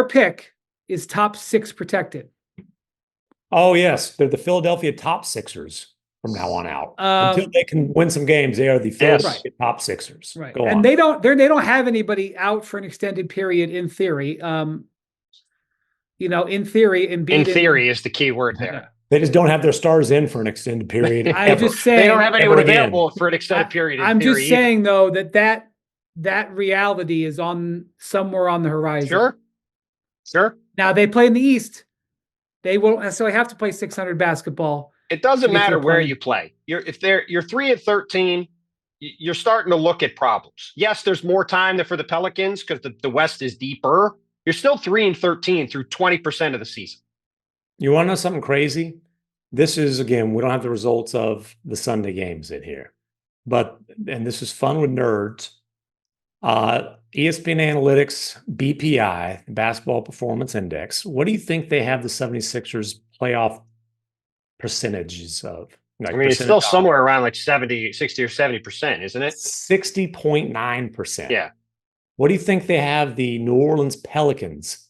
pick is top 6 protected. Oh, yes. They're the Philadelphia top Sixers from now on out. Until they can win some games, they are the Philadelphia top Sixers. Right. Go and on. they don't have anybody out for an extended period in theory. In theory, in theory is the key word there. Yeah. They just don't have their stars in for an extended period. I'm just saying they don't have anyone available for an extended period. I'm just saying though that reality is on somewhere on the horizon. Sure. Now they play in the East. They won't necessarily have to play 600 basketball. It doesn't matter where you play. You're 3-13. You're starting to look at problems. Yes, there's more time for the Pelicans because the West is deeper. You're still 3-13 through 20% of the season. You want to know something crazy? This is, again, we don't have the results of the Sunday games in here, and this is fun with nerds. ESPN Analytics, BPI, Basketball Performance Index. What do you think they have the 76ers playoff percentages of? It's still somewhere around like 60 or 70%, isn't it? 60.9%. Yeah. What do you think they have the New Orleans Pelicans?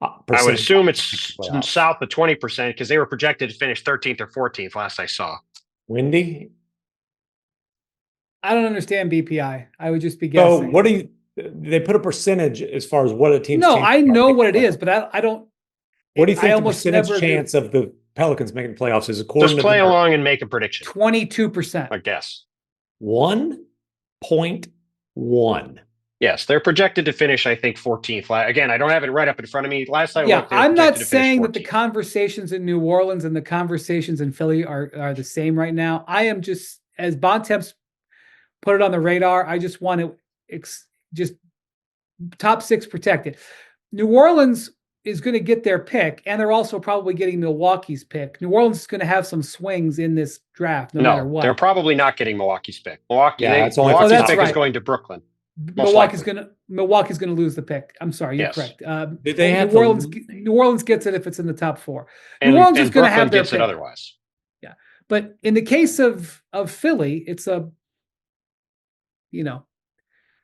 I would assume it's south of 20% because they were projected to finish 13th or 14th last I saw. Wendy? I don't understand BPI. I would just be guessing. So they put a percentage as far as what a team's No, I know what it is, but I don't. What do you think the percentage chance of the Pelicans making the playoffs is according to just play along and make a prediction? 22%. I guess. 1.1. Yes, they're projected to finish, I think, 14th. Again, I don't have it right up in front of me. Last I looked, I'm not saying that the conversations in New Orleans and the conversations in Philly are the same right now. I am just, as Bontemps put it on the radar, I just want to just top 6 protected. New Orleans is going to get their pick, and they're also probably getting Milwaukee's pick. New Orleans is going to have some swings in this draft, no matter what. They're probably not getting Milwaukee's pick. Milwaukee's pick is going to Brooklyn. Milwaukee's going to lose the pick. I'm sorry, you're correct. New Orleans gets it if it's in the top 4. New Orleans is going to have their pick. Otherwise. Yeah, but in the case of Philly, it's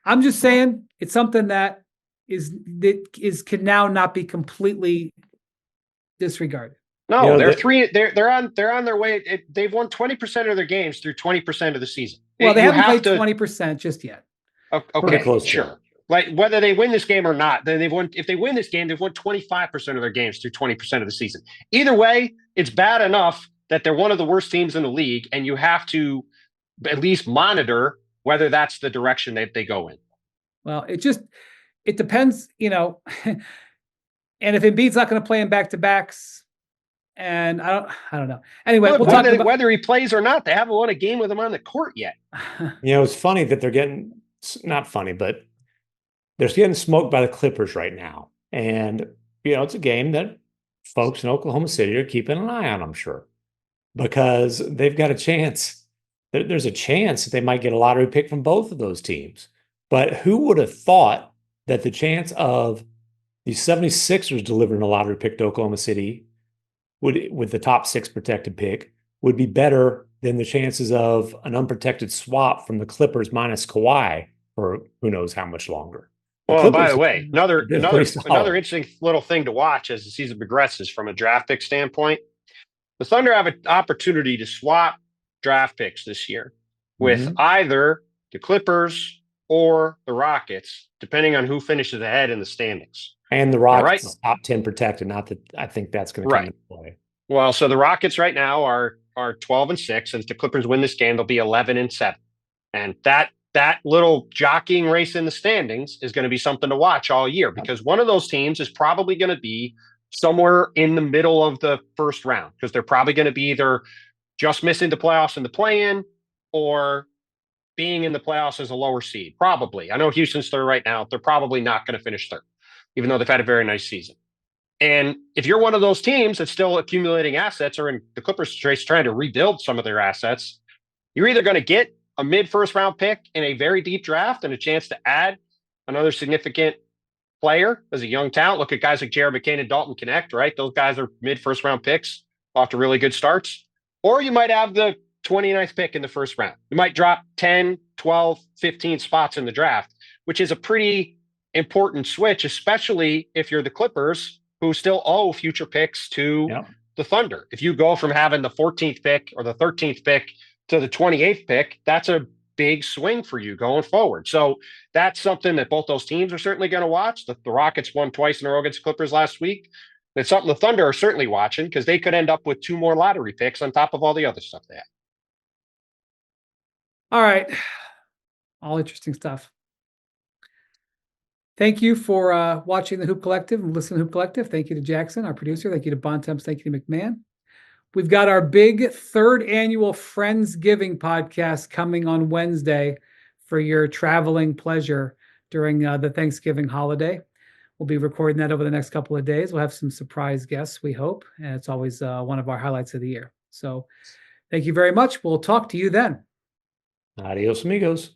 I'm just saying it's something that can now not be completely disregarded. No, they're on their way. They've won 20% of their games through 20% of the season. Well, they haven't played 20% just yet. Okay, close, sure. Like whether they win this game or not, then they've won. If they win this game, they've won 25% of their games through 20% of the season. Either way, it's bad enough that they're one of the worst teams in the league, and you have to at least monitor whether that's the direction that they go in. Well, it depends, and if Embiid's not going to play in back-to-backs, and I don't know. Anyway, we'll talk about whether he plays or not. They haven't won a game with him on the court yet. It's funny that they're getting not funny, but they're getting smoked by the Clippers right now, and it's a game that folks in Oklahoma City are keeping an eye on, I'm sure, because they've got a chance. There's a chance that they might get a lottery pick from both of those teams. But who would have thought that the chance of the 76ers delivering a lottery pick to Oklahoma City with the top 6 protected pick would be better than the chances of an unprotected swap from the Clippers minus Kawhi for who knows how much longer. Well, by the way, another interesting little thing to watch as the season progresses from a draft pick standpoint. The Thunder have an opportunity to swap draft picks this year with either the Clippers or the Rockets, depending on who finishes ahead in the standings. And the Rockets is top 10 protected. Not that I think that's going to come into play. Well, so the Rockets right now are 12-6, and if the Clippers win this game, they'll be 11-7. And that little jockeying race in the standings is going to be something to watch all year, because one of those teams is probably going to be somewhere in the middle of the first round, because they're probably going to be either just missing the playoffs in the play-in or being in the playoffs as a lower seed. Probably. I know Houston's third right now. They're probably not going to finish third, even though they've had a very nice season. And if you're one of those teams that's still accumulating assets, or in the Clippers race trying to rebuild some of their assets, you're either going to get a mid-first round pick in a very deep draft and a chance to add another significant player as a young talent. Look at guys like Jared McCain and Dalton Connect, right? Those guys are mid-first round picks off to really good starts. Or you might have the 29th pick in the first round. You might drop 10, 12, 15 spots in the draft which is a pretty important switch, especially if you're the Clippers, who still owe future picks to the Thunder. If you go from having the 14th pick or the 13th pick to the 28th pick, that's a big swing for you going forward. So that's something that both those teams are certainly going to watch. The Rockets won twice in a row against the Clippers last week. It's something the Thunder are certainly watching because they could end up with 2 more lottery picks on top of all the other stuff they have. All right. All interesting stuff. Thank you for watching the Hoop Collective and listening to Hoop Collective. Thank you to Jackson, our producer. Thank you to Bontemps. Thank you to MacMahon. We've got our big 3rd annual Friendsgiving podcast coming on Wednesday for your traveling pleasure during the Thanksgiving holiday. We'll be recording that over the next couple of days. We'll have some surprise guests, we hope. And it's always one of our highlights of the year. So thank you very much. We'll talk to you then. Adios, amigos.